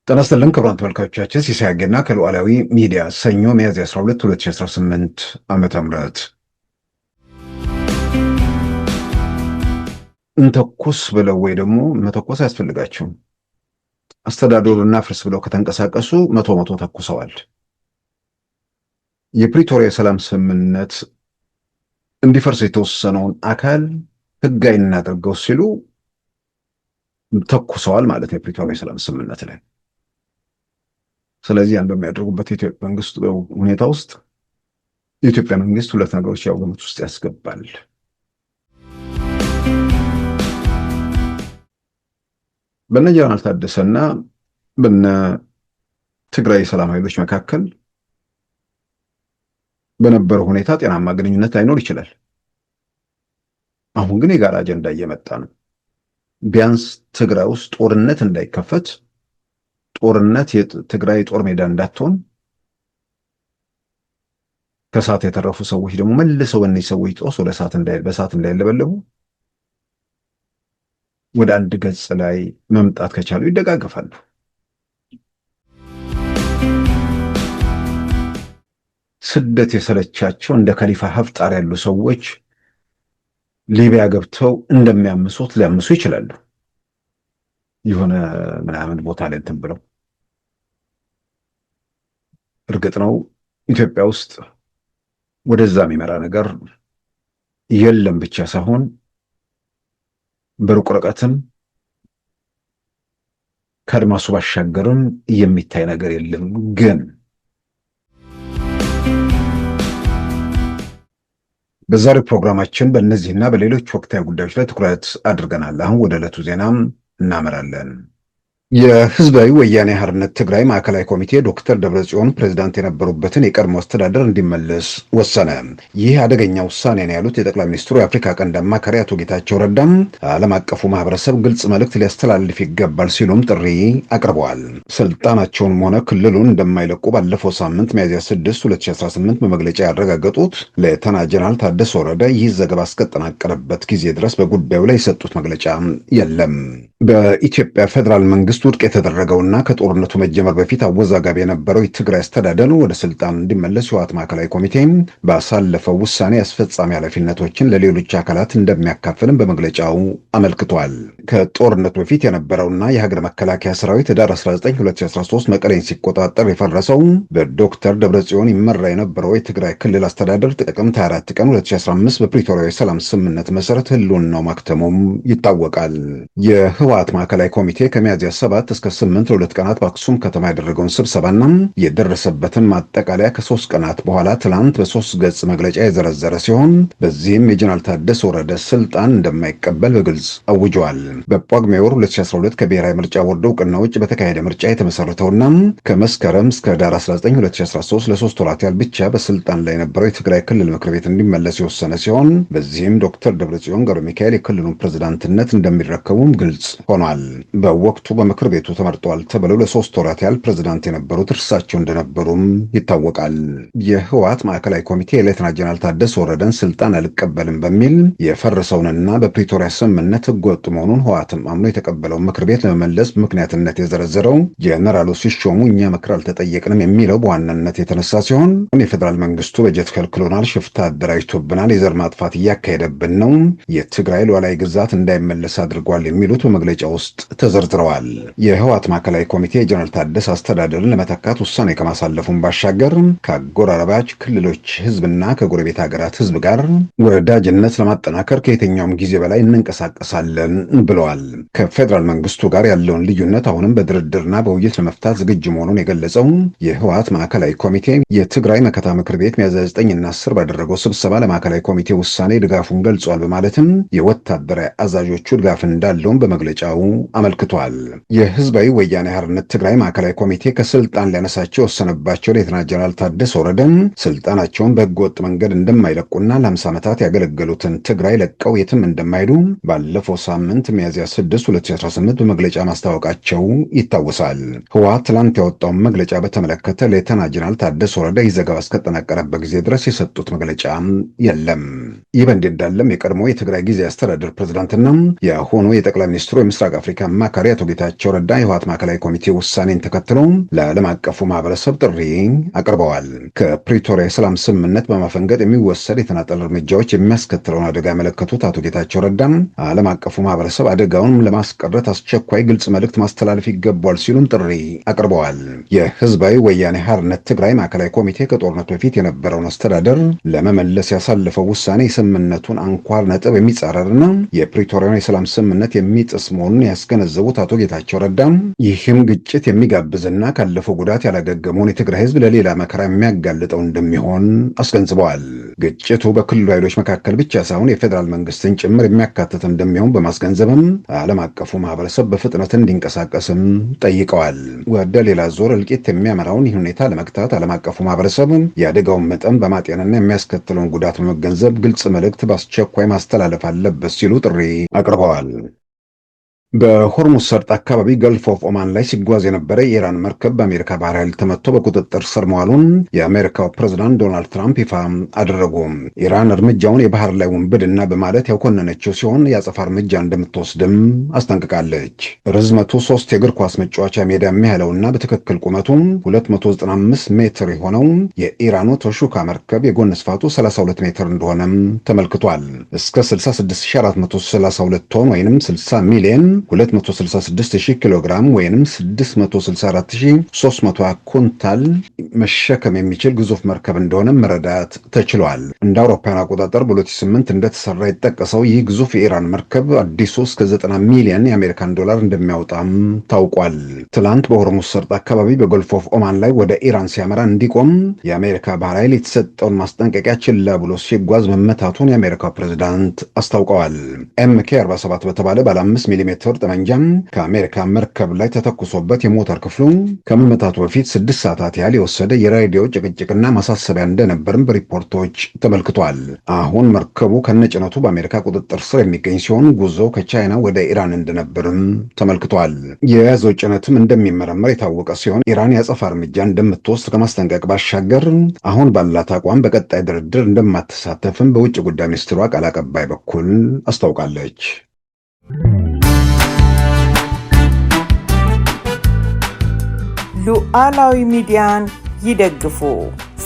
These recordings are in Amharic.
ጤና ይስጥልን ክቡራን ተመልካቾቻችን፣ ሲሳይ አገና ከሉዓላዊ ሚዲያ ሰኞ ሚያዝያ 12 2018 ዓመተ ምህረት እንተኩስ ብለው ወይ ደግሞ መተኮስ አያስፈልጋቸውም። አስተዳደሩና ፍርስ ብለው ከተንቀሳቀሱ መቶ ተኩሰዋል። የፕሪቶሪያ የሰላም ስምምነት እንዲፈርስ የተወሰነውን አካል ህጋዊ እናድርገው ሲሉ ተኩሰዋል ማለት ነው የፕሪቶሪያ የሰላም ስምምነት ላይ። ስለዚህ ያን በሚያደርጉበት የኢትዮጵያ መንግስት ሁኔታ ውስጥ የኢትዮጵያ መንግስት ሁለት ነገሮች ያው ግምት ውስጥ ያስገባል። በነ ጀነራል ታደሰና በነ ትግራይ ሰላም ኃይሎች መካከል በነበረው ሁኔታ ጤናማ ግንኙነት ላይኖር ይችላል። አሁን ግን የጋራ አጀንዳ እየመጣ ነው። ቢያንስ ትግራይ ውስጥ ጦርነት እንዳይከፈት፣ ጦርነት የትግራይ ጦር ሜዳ እንዳትሆን፣ ከእሳት የተረፉ ሰዎች ደግሞ መልሰው በእነዚህ ሰዎች ጦስ ወደ በእሳት እንዳይለበለቡ ወደ አንድ ገጽ ላይ መምጣት ከቻሉ ይደጋገፋሉ። ስደት የሰለቻቸው እንደ ከሊፋ ሀፍጣር ያሉ ሰዎች ሊቢያ ገብተው እንደሚያምሱት ሊያምሱ ይችላሉ። የሆነ ምናምን ቦታ ላይ እንትን ብለው እርግጥ ነው ኢትዮጵያ ውስጥ ወደዛ የሚመራ ነገር የለም ብቻ ሳይሆን በሩቅ ርቀትም ከአድማሱ ባሻገርም የሚታይ ነገር የለም። ግን በዛሬው ፕሮግራማችን በእነዚህና በሌሎች ወቅታዊ ጉዳዮች ላይ ትኩረት አድርገናል። አሁን ወደ ዕለቱ ዜናም እናመራለን። የህዝባዊ ወያኔ ሓርነት ትግራይ ማዕከላዊ ኮሚቴ ዶክተር ደብረጽዮን ፕሬዝዳንት የነበሩበትን የቀድሞ አስተዳደር እንዲመለስ ወሰነ። ይህ አደገኛ ውሳኔ ነው ያሉት የጠቅላይ ሚኒስትሩ የአፍሪካ ቀንድ አማካሪ አቶ ጌታቸው ረዳም ዓለም አቀፉ ማህበረሰብ ግልጽ መልእክት ሊያስተላልፍ ይገባል ሲሉም ጥሪ አቅርበዋል። ስልጣናቸውንም ሆነ ክልሉን እንደማይለቁ ባለፈው ሳምንት ሚያዝያ 6 2018 በመግለጫ ያረጋገጡት ሌተና ጀነራል ታደሰ ወረደ ይህ ዘገባ እስከተጠናቀረበት ጊዜ ድረስ በጉዳዩ ላይ የሰጡት መግለጫ የለም። በኢትዮጵያ ፌዴራል መንግስት ውድቅ የተደረገውና ከጦርነቱ መጀመር በፊት አወዛጋቢ የነበረው የትግራይ አስተዳደር ወደ ስልጣን እንዲመለስ የህወሓት ማዕከላዊ ኮሚቴ ባሳለፈው ውሳኔ አስፈጻሚ ኃላፊነቶችን ለሌሎች አካላት እንደሚያካፍልም በመግለጫው አመልክቷል። ከጦርነቱ በፊት የነበረውና የሀገር መከላከያ ሰራዊት ህዳር 19 2013 መቀሌን ሲቆጣጠር የፈረሰው በዶክተር ደብረጽዮን ይመራ የነበረው የትግራይ ክልል አስተዳደር ጥቅምት 24 ቀን 2015 በፕሪቶሪያ የሰላም ስምምነት መሰረት ህልውናው ማክተሙም ይታወቃል። የህወሓት ማዕከላዊ ኮሚቴ ከሚያዝያ 7 እስከ 8 ለሁለት ቀናት በአክሱም ከተማ ያደረገውን ስብሰባና የደረሰበትን ማጠቃለያ ከ3 ቀናት በኋላ ትላንት በ3 ገጽ መግለጫ የዘረዘረ ሲሆን በዚህም የጀነራል ታደሰ ወረደ ስልጣን እንደማይቀበል በግልጽ አውጀዋል። በጳጉሜ ወር 2012 ከብሔራዊ ምርጫ ቦርድ እውቅና ውጭ በተካሄደ ምርጫ የተመሰረተውና ከመስከረም እስከ ህዳር 19 2013 ለ3 ወራት ያህል ብቻ በስልጣን ላይ የነበረው የትግራይ ክልል ምክር ቤት እንዲመለስ የወሰነ ሲሆን በዚህም ዶክተር ደብረጽዮን ገብረ ሚካኤል የክልሉን ፕሬዝዳንትነት እንደሚረከቡም ግልጽ ሆኗል። በወቅቱ በምክር ቤቱ ተመርጠዋል ተብለው ለ3 ወራት ያህል ፕሬዝዳንት የነበሩት እርሳቸው እንደነበሩም ይታወቃል። የህወሓት ማዕከላዊ ኮሚቴ ሌተና ጀነራል ታደሰ ወረደን ስልጣን አልቀበልም በሚል የፈረሰውንና በፕሪቶሪያ ስምምነት ህገወጥ መሆኑን ህወሓትም አምኖ የተቀበለውን ምክር ቤት ለመመለስ ምክንያትነት የዘረዘረው ጀነራሉ ሲሾሙ እኛ ምክር አልተጠየቅንም የሚለው በዋናነት የተነሳ ሲሆን የፌዴራል መንግስቱ በጀት ከልክሎናል፣ ሽፍታ አደራጅቶብናል፣ የዘር ማጥፋት እያካሄደብን ነው፣ የትግራይ ሉዓላዊ ግዛት እንዳይመለስ አድርጓል የሚሉት በመግለጫ ውስጥ ተዘርዝረዋል። የህወሓት ማዕከላዊ ኮሚቴ ጀነራል ታደሰ አስተዳደርን ለመተካት ውሳኔ ከማሳለፉን ባሻገር ከአጎራባች ክልሎች ህዝብና ከጎረቤት ሀገራት ህዝብ ጋር ወዳጅነት ለማጠናከር ከየትኛውም ጊዜ በላይ እንንቀሳቀሳለን ብለዋል። ከፌዴራል መንግስቱ ጋር ያለውን ልዩነት አሁንም በድርድርና በውይይት ለመፍታት ዝግጁ መሆኑን የገለጸው የህወሓት ማዕከላዊ ኮሚቴ የትግራይ መከታ ምክር ቤት ሚያዝያ 9 እና 10 ባደረገው ስብሰባ ለማዕከላዊ ኮሚቴ ውሳኔ ድጋፉን ገልጿል በማለትም የወታደራዊ አዛዦቹ ድጋፍ እንዳለውም በመግለጫው በመግለጫው አመልክቷል። የህዝባዊ ወያኔ ሓርነት ትግራይ ማዕከላዊ ኮሚቴ ከስልጣን ሊያነሳቸው የወሰነባቸው ሌተና ጀነራል ታደሰ ወረደ ስልጣናቸውን በህገወጥ መንገድ እንደማይለቁና ለ50 ዓመታት ያገለገሉትን ትግራይ ለቀው የትም እንደማይሄዱ ባለፈው ሳምንት ሚያዝያ 6 2018 በመግለጫ ማስታወቃቸው ይታወሳል። ህወሓት ትላንት ያወጣውን መግለጫ በተመለከተ ሌተና ጀነራል ታደሰ ወረደ ይህ ዘገባ እስከጠናቀረበት ጊዜ ድረስ የሰጡት መግለጫ የለም። ይህ በእንዲህ እንዳለም የቀድሞ የትግራይ ጊዜያዊ አስተዳደር ፕሬዝዳንትና የሆኑ የጠቅላይ ሚኒስትሩ የምስራቅ አፍሪካ አማካሪ አቶ ጌታቸው ረዳ የህወሓት ማዕከላዊ ኮሚቴ ውሳኔን ተከትሎ ለዓለም አቀፉ ማህበረሰብ ጥሪ አቅርበዋል። ከፕሪቶሪያ የሰላም ስምምነት በማፈንገጥ የሚወሰድ የተናጠል እርምጃዎች የሚያስከትለውን አደጋ ያመለከቱት አቶ ጌታቸው ረዳም ዓለም አቀፉ ማህበረሰብ አደጋውን ለማስቀረት አስቸኳይ ግልጽ መልእክት ማስተላለፍ ይገባል ሲሉም ጥሪ አቅርበዋል። የህዝባዊ ወያኔ ሓርነት ትግራይ ማዕከላዊ ኮሚቴ ከጦርነቱ በፊት የነበረውን አስተዳደር ለመመለስ ያሳለፈው ውሳኔ የስምምነቱን አንኳር ነጥብ የሚጻረርና የፕሪቶሪያን የሰላም ስምምነት የሚጥስ መሆኑን ያስገነዘቡት አቶ ጌታቸው ረዳም ይህም ግጭት የሚጋብዝና ካለፈው ጉዳት ያላገገመውን የትግራይ ህዝብ ለሌላ መከራ የሚያጋልጠው እንደሚሆን አስገንዝበዋል። ግጭቱ በክልሉ ኃይሎች መካከል ብቻ ሳይሆን የፌዴራል መንግስትን ጭምር የሚያካትት እንደሚሆን በማስገንዘብም ዓለም አቀፉ ማህበረሰብ በፍጥነት እንዲንቀሳቀስም ጠይቀዋል። ወደ ሌላ ዞር እልቂት የሚያመራውን ይህ ሁኔታ ለመግታት ዓለም አቀፉ ማህበረሰብ የአደጋውን መጠን በማጤንና የሚያስከትለውን ጉዳት በመገንዘብ ግልጽ መልእክት በአስቸኳይ ማስተላለፍ አለበት ሲሉ ጥሪ አቅርበዋል። በሆርሙዝ ሰርጥ አካባቢ ገልፍ ኦፍ ኦማን ላይ ሲጓዝ የነበረ የኢራን መርከብ በአሜሪካ ባህር ኃይል ተመቶ በቁጥጥር ስር መዋሉን የአሜሪካው ፕሬዝዳንት ዶናልድ ትራምፕ ይፋ አደረጉ። ኢራን እርምጃውን የባህር ላይ ውንብድና በማለት ያኮነነችው ሲሆን የአጸፋ እርምጃ እንደምትወስድም አስጠንቅቃለች። ርዝመቱ 3 የእግር ኳስ መጫወቻ ሜዳ የሚያህለውና በትክክል ቁመቱ 295 ሜትር የሆነው የኢራኑ ቶሹካ መርከብ የጎን ስፋቱ 32 ሜትር እንደሆነም ተመልክቷል። እስከ 66432 ቶን ወይም 60 ሚሊዮን 266,000 ኪሎ ግራም ወይም 664,300 ኩንታል መሸከም የሚችል ግዙፍ መርከብ እንደሆነ መረዳት ተችሏል። እንደ አውሮፓውያን አቆጣጠር በ2008 እንደተሰራ የተጠቀሰው ይህ ግዙፍ የኢራን መርከብ አዲሱ እስከ 90 ሚሊዮን የአሜሪካን ዶላር እንደሚያወጣም ታውቋል። ትላንት በሆርሙዝ ሰርጥ አካባቢ በጎልፍ ኦፍ ኦማን ላይ ወደ ኢራን ሲያመራ እንዲቆም የአሜሪካ ባህር ኃይል የተሰጠውን ማስጠንቀቂያ ችላ ብሎ ሲጓዝ መመታቱን የአሜሪካው ፕሬዝዳንት አስታውቀዋል። ኤምኬ 47 በተባለ ባለ 5 ሚሜ ጠመንጃም ከአሜሪካ መርከብ ላይ ተተኩሶበት የሞተር ክፍሉ ከመመታቱ በፊት 6 ሰዓታት ያህል የወሰደ የራዲዮ ጭቅጭቅና ማሳሰቢያ እንደነበርም በሪፖርቶች ተመልክቷል። አሁን መርከቡ ከነጭነቱ በአሜሪካ ቁጥጥር ስር የሚገኝ ሲሆን ጉዞ ከቻይና ወደ ኢራን እንደነበርም ተመልክቷል። የያዘው ጭነትም እንደሚመረመር የታወቀ ሲሆን ኢራን የአጸፋ እርምጃ እንደምትወስድ ከማስጠንቀቅ ባሻገር አሁን ባላት አቋም በቀጣይ ድርድር እንደማትሳተፍም በውጭ ጉዳይ ሚኒስትሯ ቃል አቀባይ በኩል አስታውቃለች። ሉዓላዊ ሚዲያን ይደግፉ።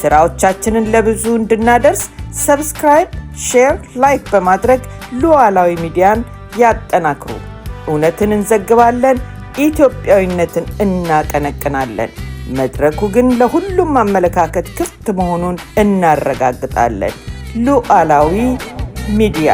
ስራዎቻችንን ለብዙ እንድናደርስ ሰብስክራይብ፣ ሼር፣ ላይክ በማድረግ ሉዓላዊ ሚዲያን ያጠናክሩ። እውነትን እንዘግባለን፣ ኢትዮጵያዊነትን እናቀነቅናለን። መድረኩ ግን ለሁሉም አመለካከት ክፍት መሆኑን እናረጋግጣለን። ሉዓላዊ ሚዲያ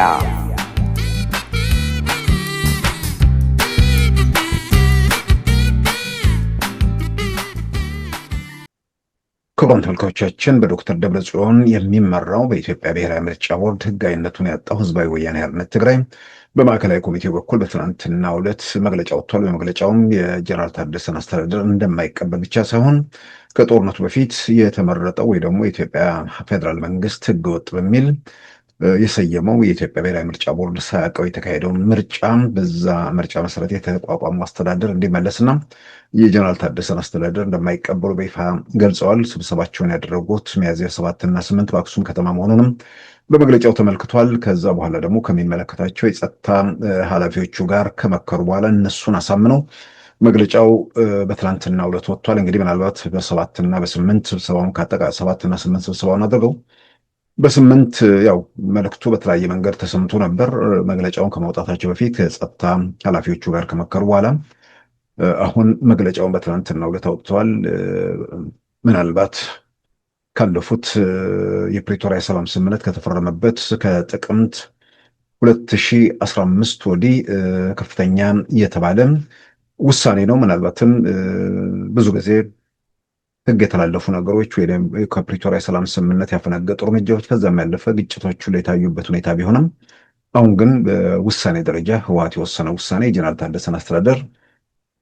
ክቡራን ተመልካቾቻችን በዶክተር ደብረጽዮን የሚመራው በኢትዮጵያ ብሔራዊ ምርጫ ቦርድ ህጋዊነቱን ያጣው ህዝባዊ ወያኔ ሓርነት ትግራይ በማዕከላዊ ኮሚቴው በኩል በትናንትናው ዕለት መግለጫ ወጥቷል። በመግለጫውም የጀነራል ታደሰን አስተዳደር እንደማይቀበል ብቻ ሳይሆን ከጦርነቱ በፊት የተመረጠው ወይ ደግሞ የኢትዮጵያ ፌዴራል መንግስት ህገወጥ በሚል የሰየመው የኢትዮጵያ ብሔራዊ ምርጫ ቦርድ ሳያውቀው የተካሄደውን ምርጫ በዛ ምርጫ መሰረት የተቋቋሙ አስተዳደር እንዲመለስና የጀነራል ታደሰን አስተዳደር እንደማይቀበሉ በይፋ ገልጸዋል። ስብሰባቸውን ያደረጉት ሚያዝያ 7 እና 8 በአክሱም ከተማ መሆኑንም በመግለጫው ተመልክቷል። ከዛ በኋላ ደግሞ ከሚመለከታቸው የጸጥታ ኃላፊዎቹ ጋር ከመከሩ በኋላ እነሱን አሳምነው መግለጫው በትላንትናው ዕለት ወጥቷል። እንግዲህ ምናልባት በ7 እና በ8 ስብሰባውን ካጠቃላይ 7 እና 8 ስብሰባውን አድርገው በ8 ያው መልእክቱ በተለያየ መንገድ ተሰምቶ ነበር። መግለጫውን ከማውጣታቸው በፊት ከጸጥታ ኃላፊዎቹ ጋር ከመከሩ በኋላ አሁን መግለጫውን በትናንትናው ዕለት አውጥተዋል። ምናልባት ካለፉት የፕሪቶሪያ ሰላም ስምምነት ከተፈረመበት ከጥቅምት 2015 ወዲህ ከፍተኛ የተባለ ውሳኔ ነው። ምናልባትም ብዙ ጊዜ ህግ የተላለፉ ነገሮች ወይ ከፕሪቶሪያ ሰላም ስምምነት ያፈነገጡ እርምጃዎች ከዛም ያለፈ ግጭቶቹ ላይ የታዩበት ሁኔታ ቢሆንም አሁን ግን በውሳኔ ደረጃ ህወሓት የወሰነው ውሳኔ የጀነራል ታደሰን አስተዳደር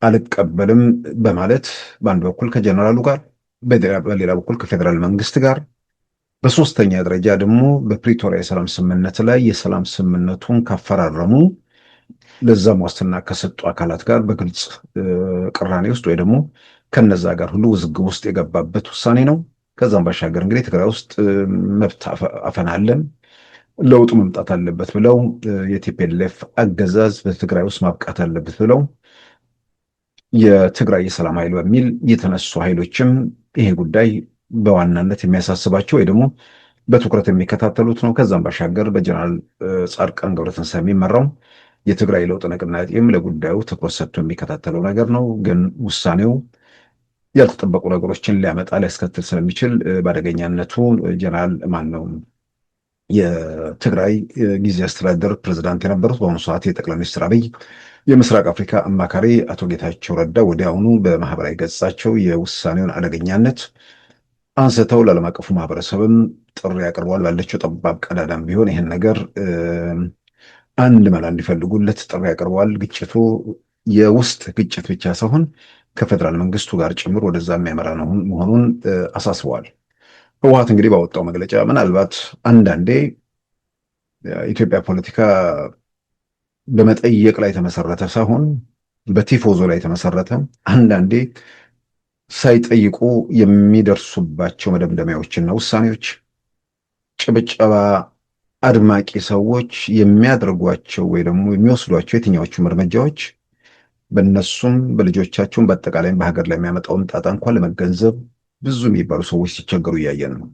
አልቀበልም በማለት በአንድ በኩል ከጀነራሉ ጋር፣ በሌላ በኩል ከፌዴራል መንግስት ጋር፣ በሶስተኛ ደረጃ ደግሞ በፕሪቶሪያ የሰላም ስምምነት ላይ የሰላም ስምምነቱን ካፈራረሙ ለዛም ዋስትና ከሰጡ አካላት ጋር በግልጽ ቅራኔ ውስጥ ወይ ደግሞ ከነዛ ጋር ሁሉ ውዝግብ ውስጥ የገባበት ውሳኔ ነው። ከዛም ባሻገር እንግዲህ ትግራይ ውስጥ መብት አፈና አለን፣ ለውጡ መምጣት አለበት ብለው የቲፒኤልኤፍ አገዛዝ በትግራይ ውስጥ ማብቃት አለበት ብለው የትግራይ የሰላም ኃይል በሚል የተነሱ ኃይሎችም ይሄ ጉዳይ በዋናነት የሚያሳስባቸው ወይ ደግሞ በትኩረት የሚከታተሉት ነው። ከዛም ባሻገር በጀነራል ጻድቃን ገብረትንሳኤ የሚመራው የትግራይ ለውጥ ንቅናቄም ለጉዳዩ ትኩረት ሰጥቶ የሚከታተለው ነገር ነው። ግን ውሳኔው ያልተጠበቁ ነገሮችን ሊያመጣ ሊያስከትል ስለሚችል በአደገኛነቱ ጀነራል ማን ነው የትግራይ ጊዜ አስተዳደር ፕሬዝዳንት የነበሩት በአሁኑ ሰዓት የጠቅላይ ሚኒስትር አብይ የምስራቅ አፍሪካ አማካሪ አቶ ጌታቸው ረዳ ወዲያውኑ በማህበራዊ ገጻቸው የውሳኔውን አደገኛነት አንስተው ለዓለም አቀፉ ማህበረሰብም ጥሪ አቅርበዋል። ባለችው ጠባብ ቀዳዳም ቢሆን ይህን ነገር አንድ መላ እንዲፈልጉለት ጥሪ አቅርበዋል። ግጭቱ የውስጥ ግጭት ብቻ ሳይሆን ከፌዴራል መንግስቱ ጋር ጭምር ወደዛ የሚያመራ መሆኑን አሳስበዋል። ህወሓት እንግዲህ ባወጣው መግለጫ ምናልባት አንዳንዴ የኢትዮጵያ ፖለቲካ በመጠየቅ ላይ የተመሰረተ ሳይሆን በቲፎዞ ላይ የተመሰረተ አንዳንዴ ሳይጠይቁ የሚደርሱባቸው መደምደሚያዎችና ውሳኔዎች ጭብጨባ አድማቂ ሰዎች የሚያደርጓቸው ወይ ደግሞ የሚወስዷቸው የትኛዎቹም እርምጃዎች በእነሱም በልጆቻቸውም በአጠቃላይም በሀገር ላይ የሚያመጣውን ጣጣ እንኳን ለመገንዘብ ብዙ የሚባሉ ሰዎች ሲቸገሩ እያየን ነው።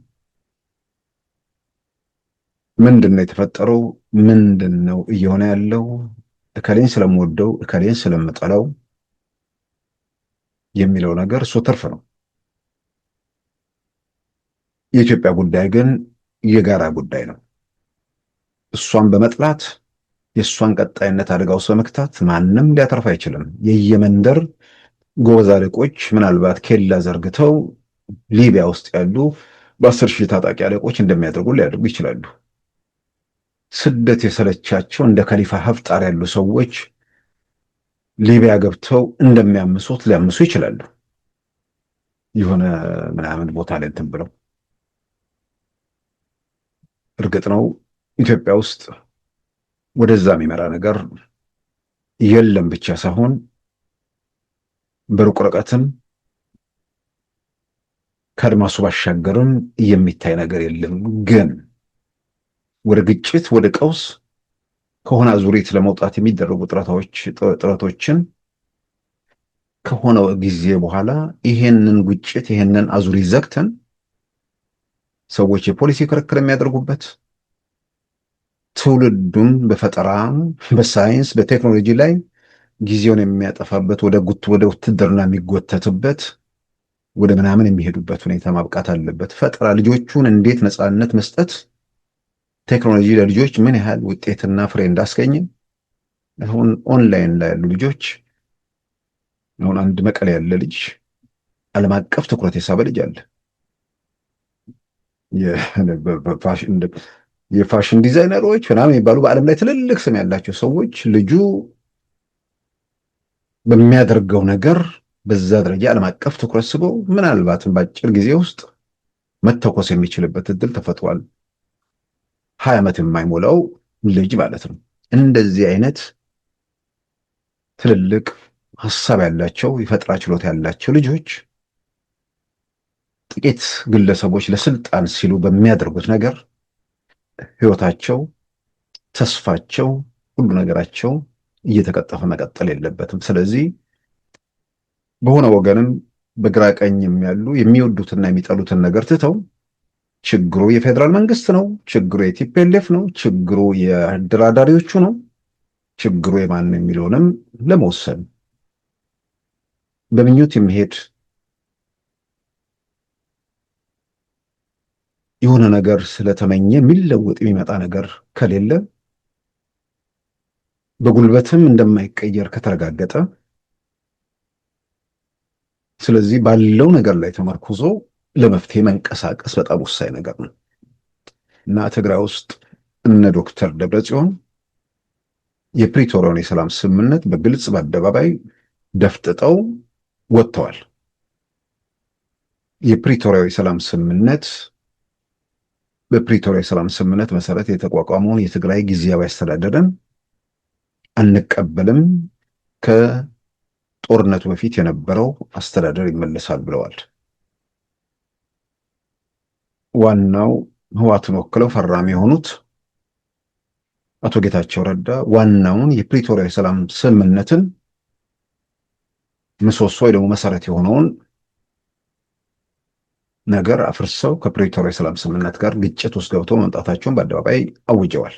ምንድን ነው የተፈጠረው? ምንድን ነው እየሆነ ያለው? እከሌን ስለምወደው እከሌን ስለምጠላው የሚለው ነገር እሱ ትርፍ ነው። የኢትዮጵያ ጉዳይ ግን የጋራ ጉዳይ ነው። እሷን በመጥላት የእሷን ቀጣይነት አደጋ ውስጥ በመክታት ማንም ሊያተርፍ አይችልም። የየመንደር ጎበዝ አለቆች ምናልባት ኬላ ዘርግተው ሊቢያ ውስጥ ያሉ በ10 ሺህ ታጣቂ አለቆች እንደሚያደርጉ ሊያደርጉ ይችላሉ። ስደት የሰለቻቸው እንደ ከሊፋ ሀፍጣር ያሉ ሰዎች ሊቢያ ገብተው እንደሚያምሱት ሊያምሱ ይችላሉ። የሆነ ምናምን ቦታ ላይ እንትን ብለው እርግጥ ነው ኢትዮጵያ ውስጥ ወደዛ የሚመራ ነገር የለም ብቻ ሳይሆን በሩቅ ርቀትም ከአድማሱ ባሻገርም የሚታይ ነገር የለም። ግን ወደ ግጭት ወደ ቀውስ ከሆነ አዙሪት ለመውጣት የሚደረጉ ጥረቶችን ከሆነ ጊዜ በኋላ ይሄንን ግጭት ይሄንን አዙሪት ዘግተን ሰዎች የፖሊሲ ክርክር የሚያደርጉበት ትውልዱም በፈጠራ በሳይንስ በቴክኖሎጂ ላይ ጊዜውን የሚያጠፋበት ወደ ውትድርና የሚጎተትበት ወደ ምናምን የሚሄዱበት ሁኔታ ማብቃት አለበት። ፈጠራ ልጆቹን እንዴት ነፃነት መስጠት ቴክኖሎጂ ለልጆች ምን ያህል ውጤትና ፍሬ እንዳስገኘ አሁን ኦንላይን ላይ ያሉ ልጆች አሁን አንድ መቀሌ ያለ ልጅ ዓለም አቀፍ ትኩረት የሳበ ልጅ አለ። የፋሽን ዲዛይነሮች ምናምን የሚባሉ በዓለም ላይ ትልልቅ ስም ያላቸው ሰዎች ልጁ በሚያደርገው ነገር በዛ ደረጃ ዓለም አቀፍ ትኩረት ስቦ ምናልባትም በአጭር ጊዜ ውስጥ መተኮስ የሚችልበት እድል ተፈጥሯል። 20 ዓመት የማይሞላው ልጅ ማለት ነው። እንደዚህ አይነት ትልልቅ ሀሳብ ያላቸው የፈጠራ ችሎታ ያላቸው ልጆች ጥቂት ግለሰቦች ለስልጣን ሲሉ በሚያደርጉት ነገር ህይወታቸው፣ ተስፋቸው፣ ሁሉ ነገራቸው እየተቀጠፈ መቀጠል የለበትም። ስለዚህ በሆነ ወገንም በግራ ቀኝም ያሉ የሚወዱትና የሚጠሉትን ነገር ትተው ችግሩ የፌዴራል መንግስት ነው፣ ችግሩ የቲፒኤልኤፍ ነው፣ ችግሩ የአደራዳሪዎቹ ነው፣ ችግሩ የማን የሚለውንም ለመወሰን በምኞት የሚሄድ የሆነ ነገር ስለተመኘ የሚለወጥ የሚመጣ ነገር ከሌለ በጉልበትም እንደማይቀየር ከተረጋገጠ ስለዚህ ባለው ነገር ላይ ተመርኩዞ ለመፍትሄ መንቀሳቀስ በጣም ወሳኝ ነገር ነው እና ትግራይ ውስጥ እነ ዶክተር ደብረጽዮን የፕሪቶሪያውን የሰላም ስምምነት በግልጽ በአደባባይ ደፍጥጠው ወጥተዋል። የፕሪቶሪያው የሰላም ስምምነት በፕሪቶሪያ የሰላም ስምምነት መሰረት የተቋቋመውን የትግራይ ጊዜያዊ አስተዳደርን አንቀበልም፣ ከጦርነቱ በፊት የነበረው አስተዳደር ይመለሳል ብለዋል። ዋናው ህወሓትን ወክለው ፈራሚ የሆኑት አቶ ጌታቸው ረዳ ዋናውን የፕሪቶሪያ የሰላም ስምምነትን ምሰሶ ወይ ደግሞ መሰረት የሆነውን ነገር አፍርሰው ከፕሪቶሪያ የሰላም ስምምነት ጋር ግጭት ውስጥ ገብተው መምጣታቸውን በአደባባይ አውጀዋል።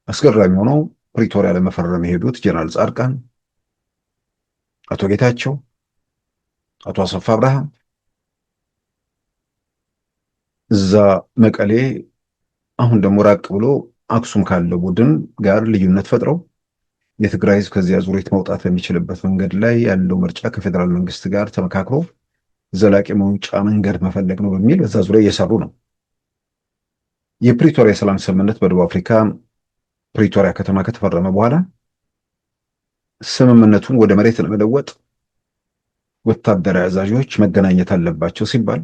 አስገራሚ ሆነው ፕሪቶሪያ ለመፈረም የሄዱት ጀነራል ጻድቃን፣ አቶ ጌታቸው፣ አቶ አሰፋ አብርሃ እዛ መቀሌ አሁን ደግሞ ራቅ ብሎ አክሱም ካለው ቡድን ጋር ልዩነት ፈጥረው የትግራይ ህዝብ ከዚያ ዙሪት መውጣት በሚችልበት መንገድ ላይ ያለው ምርጫ ከፌዴራል መንግስት ጋር ተመካክሮ ዘላቂ መውጫ መንገድ መፈለግ ነው በሚል በዛ ዙሪያ እየሰሩ ነው። የፕሪቶሪያ የሰላም ስምምነት በደቡብ አፍሪካ ፕሪቶሪያ ከተማ ከተፈረመ በኋላ ስምምነቱን ወደ መሬት ለመለወጥ ወታደራዊ አዛዦች መገናኘት አለባቸው ሲባል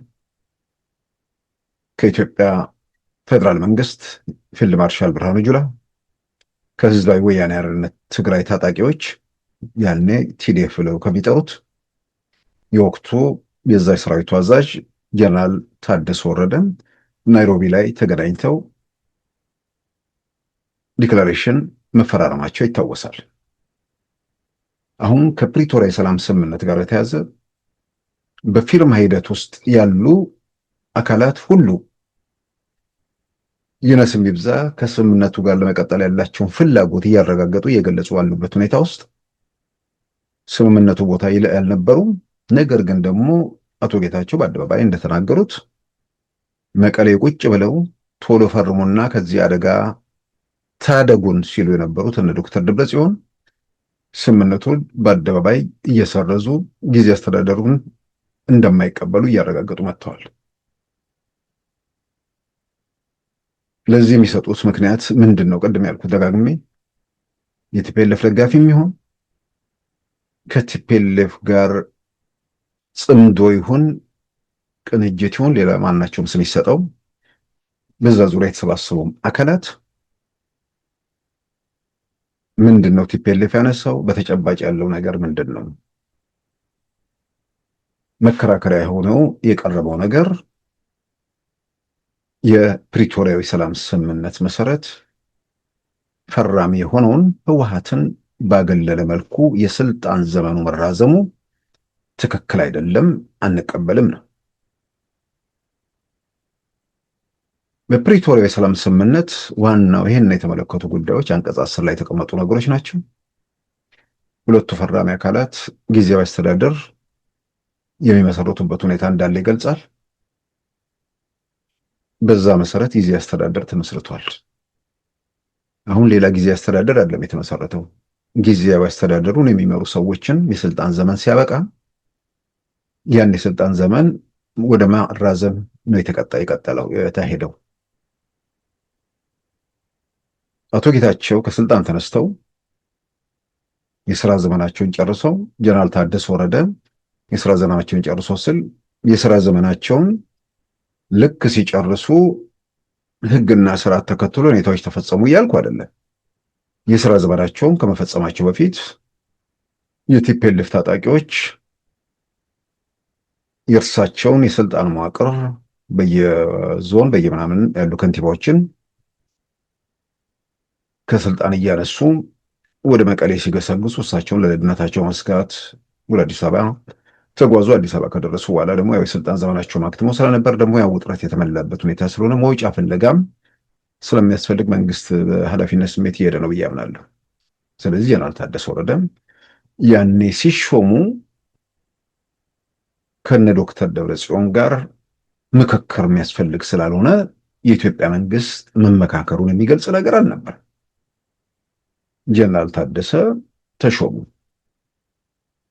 ከኢትዮጵያ ፌዴራል መንግስት ፊልድ ማርሻል ብርሃኑ ጁላ ከህዝባዊ ወያኔ ሓርነት ትግራይ ታጣቂዎች ያኔ ቲዲኤፍ ብለው ከሚጠሩት የወቅቱ የዛ ሰራዊቱ አዛዥ ጀነራል ታደሰ ወረደ ናይሮቢ ላይ ተገናኝተው ዲክላሬሽን መፈራረማቸው ይታወሳል። አሁን ከፕሪቶሪያ የሰላም ስምምነት ጋር የተያዘ በፊርማ ሂደት ውስጥ ያሉ አካላት ሁሉ ይነስም ይብዛ ከስምምነቱ ጋር ለመቀጠል ያላቸውን ፍላጎት እያረጋገጡ እየገለጹ ባሉበት ሁኔታ ውስጥ ስምምነቱ ቦታ ያልነበሩም ነገር ግን ደግሞ አቶ ጌታቸው በአደባባይ እንደተናገሩት መቀሌ ቁጭ ብለው ቶሎ ፈርሙና ከዚህ አደጋ ታደጉን ሲሉ የነበሩት እነ ዶክተር ደብረጽዮን ስምምነቱን በአደባባይ እየሰረዙ ጊዜ አስተዳደሩን እንደማይቀበሉ እያረጋገጡ መጥተዋል። ለዚህ የሚሰጡት ምክንያት ምንድን ነው? ቅድም ያልኩት ደጋግሜ የቲፒኤልኤፍ ደጋፊ የሚሆን ከቲፒኤልኤፍ ጋር ጽምዶ ይሁን ቅንጅት ይሁን ሌላ ማናቸውም ስም ይሰጠው በዛ ዙሪያ የተሰባሰቡ አካላት ምንድን ነው ቲፒኤልኤፍ ያነሳው? በተጨባጭ ያለው ነገር ምንድን ነው? መከራከሪያ የሆነው የቀረበው ነገር የፕሪቶሪያዊ ሰላም ስምምነት መሰረት ፈራሚ የሆነውን ህወሓትን ባገለለ መልኩ የስልጣን ዘመኑ መራዘሙ ትክክል አይደለም፣ አንቀበልም ነው። በፕሪቶሪያ የሰላም ስምምነት ዋናው ይህን የተመለከቱ ጉዳዮች አንቀጽ 10 ላይ የተቀመጡ ነገሮች ናቸው። ሁለቱ ፈራሚ አካላት ጊዜያዊ አስተዳደር የሚመሰረቱበት ሁኔታ እንዳለ ይገልጻል። በዛ መሰረት ጊዜያዊ አስተዳደር ተመስርቷል። አሁን ሌላ ጊዜያዊ አስተዳደር አይደለም የተመሰረተው። ጊዜያዊ አስተዳደሩን የሚመሩ ሰዎችን የስልጣን ዘመን ሲያበቃ ያን የስልጣን ዘመን ወደ ማራዘም ነው የተሄደው። አቶ ጌታቸው ከስልጣን ተነስተው የስራ ዘመናቸውን ጨርሰው ጀነራል ታደሰ ወረደ የስራ ዘመናቸውን ጨርሰው የስራ ዘመናቸውን ልክ ሲጨርሱ ህግና ስርዓት ተከትሎ ሁኔታዎች ተፈጸሙ እያልኩ አይደለም። የስራ ዘመናቸውን ከመፈጸማቸው በፊት የቲፒኤልኤፍ ታጣቂዎች የእርሳቸውን የስልጣን መዋቅር በየዞን በየምናምን ያሉ ከንቲባዎችን ከስልጣን እያነሱ ወደ መቀሌ ሲገሰግሱ እሳቸውን ለደህንነታቸው መስጋት ወደ አዲስ አበባ ተጓዙ። አዲስ አበባ ከደረሱ በኋላ ደግሞ ያው የስልጣን ዘመናቸው ማክተሞ ስለነበር ደግሞ ያው ውጥረት የተመላበት ሁኔታ ስለሆነ መውጫ ፍለጋም ስለሚያስፈልግ መንግስት በኃላፊነት ስሜት እየሄደ ነው ብዬ አምናለሁ። ስለዚህ ጀነራል ታደሰ ወረደ ያኔ ሲሾሙ ከነ ዶክተር ደብረጽዮን ጋር ምክክር የሚያስፈልግ ስላልሆነ የኢትዮጵያ መንግስት መመካከሩን የሚገልጽ ነገር አልነበር። ጀነራል ታደሰ ተሾሙ።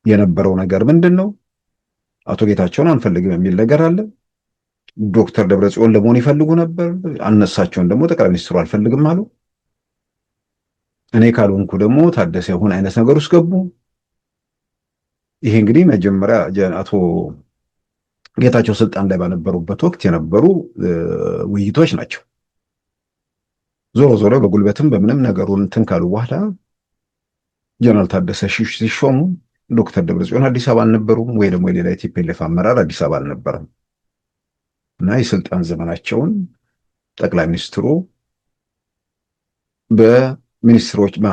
የነበረው ነገር ምንድን ነው? አቶ ጌታቸውን አንፈልግም የሚል ነገር አለ። ዶክተር ደብረጽዮን ለመሆን ይፈልጉ ነበር። እነሳቸውን ደግሞ ጠቅላይ ሚኒስትሩ አልፈልግም አሉ። እኔ ካልሆንኩ ደግሞ ታደሰ ይሁን አይነት ነገር ውስጥ ገቡ። ይሄ እንግዲህ መጀመሪያ አቶ ጌታቸው ስልጣን ላይ ባነበሩበት ወቅት የነበሩ ውይይቶች ናቸው። ዞሮ ዞሮ በጉልበትም በምንም ነገሩን እንትን ካሉ በኋላ ጀነራል ታደሰ ሲሾሙ ዶክተር ደብረጽዮን አዲስ አበባ አልነበሩም፣ ወይ ደግሞ የሌላ የቲፒኤልኤፍ አመራር አዲስ አበባ አልነበረም እና የስልጣን ዘመናቸውን ጠቅላይ ሚኒስትሩ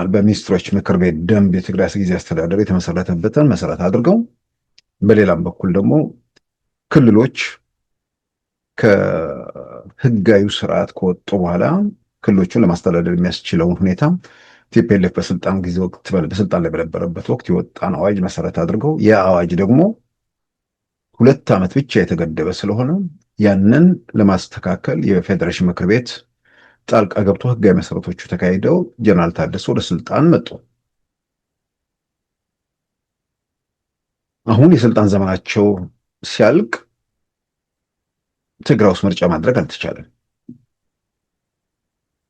በሚኒስትሮች ምክር ቤት ደንብ የትግራይ ጊዜያዊ አስተዳደር የተመሰረተበትን መሰረት አድርገው፣ በሌላም በኩል ደግሞ ክልሎች ከህጋዊ ስርዓት ከወጡ በኋላ ክልሎቹን ለማስተዳደር የሚያስችለውን ሁኔታ ቲፒኤልኤፍ በስልጣን ላይ በነበረበት ወቅት የወጣን አዋጅ መሰረት አድርገው የአዋጅ ደግሞ 2 ዓመት ብቻ የተገደበ ስለሆነ ያንን ለማስተካከል የፌዴሬሽን ምክር ቤት ጣልቃ ገብቶ ህጋዊ መሰረቶቹ ተካሂደው ጀነራል ታደሰ ወደ ስልጣን መጡ። አሁን የስልጣን ዘመናቸው ሲያልቅ ትግራይ ውስጥ ምርጫ ማድረግ አልተቻለም።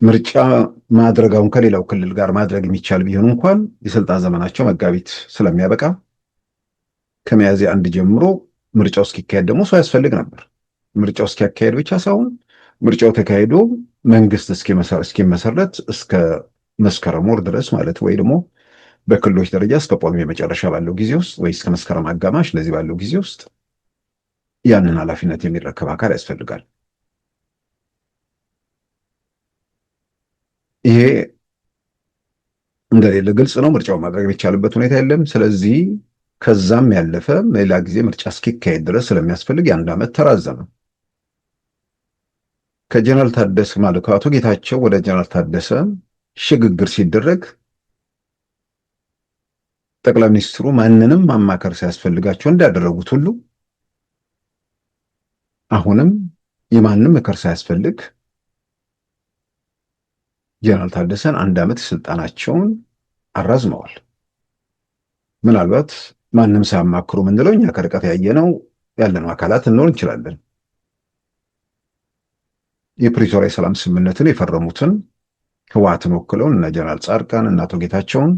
ምርጫ ማድረግ አሁን ከሌላው ክልል ጋር ማድረግ የሚቻል ቢሆን እንኳን የስልጣን ዘመናቸው መጋቢት ስለሚያበቃ ከሚያዝያ 1 ጀምሮ ምርጫው እስኪካሄድ ደግሞ ሰው ያስፈልግ ነበር። ምርጫው እስኪያካሄድ ብቻ ሳይሆን ምርጫው ተካሂዶ መንግስት እስኪመሰረት እስከ መስከረም ወር ድረስ ማለት ወይ ደግሞ በክልሎች ደረጃ እስከ ጳጉሜ መጨረሻ ባለው ጊዜ ውስጥ ወይ እስከ መስከረም አጋማሽ እንደዚህ ባለው ጊዜ ውስጥ ያንን ኃላፊነት የሚረከብ አካል ያስፈልጋል። ይሄ እንደሌለ ግልጽ ነው። ምርጫው ማድረግ የሚቻልበት ሁኔታ የለም። ስለዚህ ከዛም ያለፈ ሌላ ጊዜ ምርጫ እስኪካሄድ ድረስ ስለሚያስፈልግ የ1 ዓመት ተራዘመ። ከጀነራል ታደሰ ማለት ከአቶ ጌታቸው ወደ ጀነራል ታደሰ ሽግግር ሲደረግ ጠቅላይ ሚኒስትሩ ማንንም ማማከር ሲያስፈልጋቸው እንዳደረጉት ሁሉ አሁንም የማንም ምክር ሳያስፈልግ ጀነራል ታደሰን 1 ዓመት ስልጣናቸውን አራዝመዋል። ምናልባት ማንም ሳያማክሩ ምንለው እኛ ከርቀት ያየነው ያለነው አካላት እንኖር እንችላለን። የፕሪቶሪያ የሰላም ስምምነትን የፈረሙትን ህወሓትን ወክለው እና ጀነራል ጻድቃን እና አቶ ጌታቸውን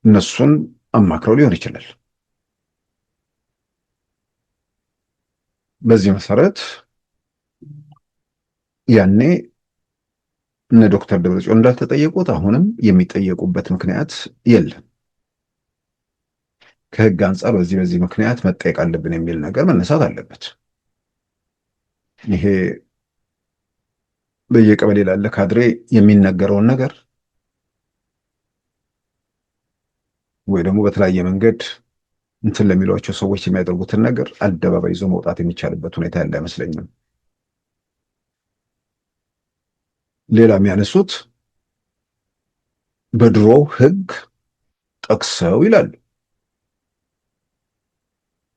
እነሱን አማክረው ሊሆን ይችላል። በዚህ መሰረት ያኔ እነ ዶክተር ደብረጽዮን እንዳልተጠየቁት አሁንም የሚጠየቁበት ምክንያት የለም። ከህግ አንጻር በዚህ ምክንያት መጠየቅ አለብን የሚል ነገር መነሳት አለበት። ይሄ በየቀበሌ ላለ ካድሬ የሚነገረውን ነገር ወይ ደግሞ በተለያየ መንገድ እንትን ለሚሏቸው ሰዎች የሚያደርጉትን ነገር አደባባይ ይዞ መውጣት የሚቻልበት ሁኔታ ያለ አይመስለኝም። ሌላ የሚያነሱት በድሮው ህግ ጠቅሰው ይላሉ።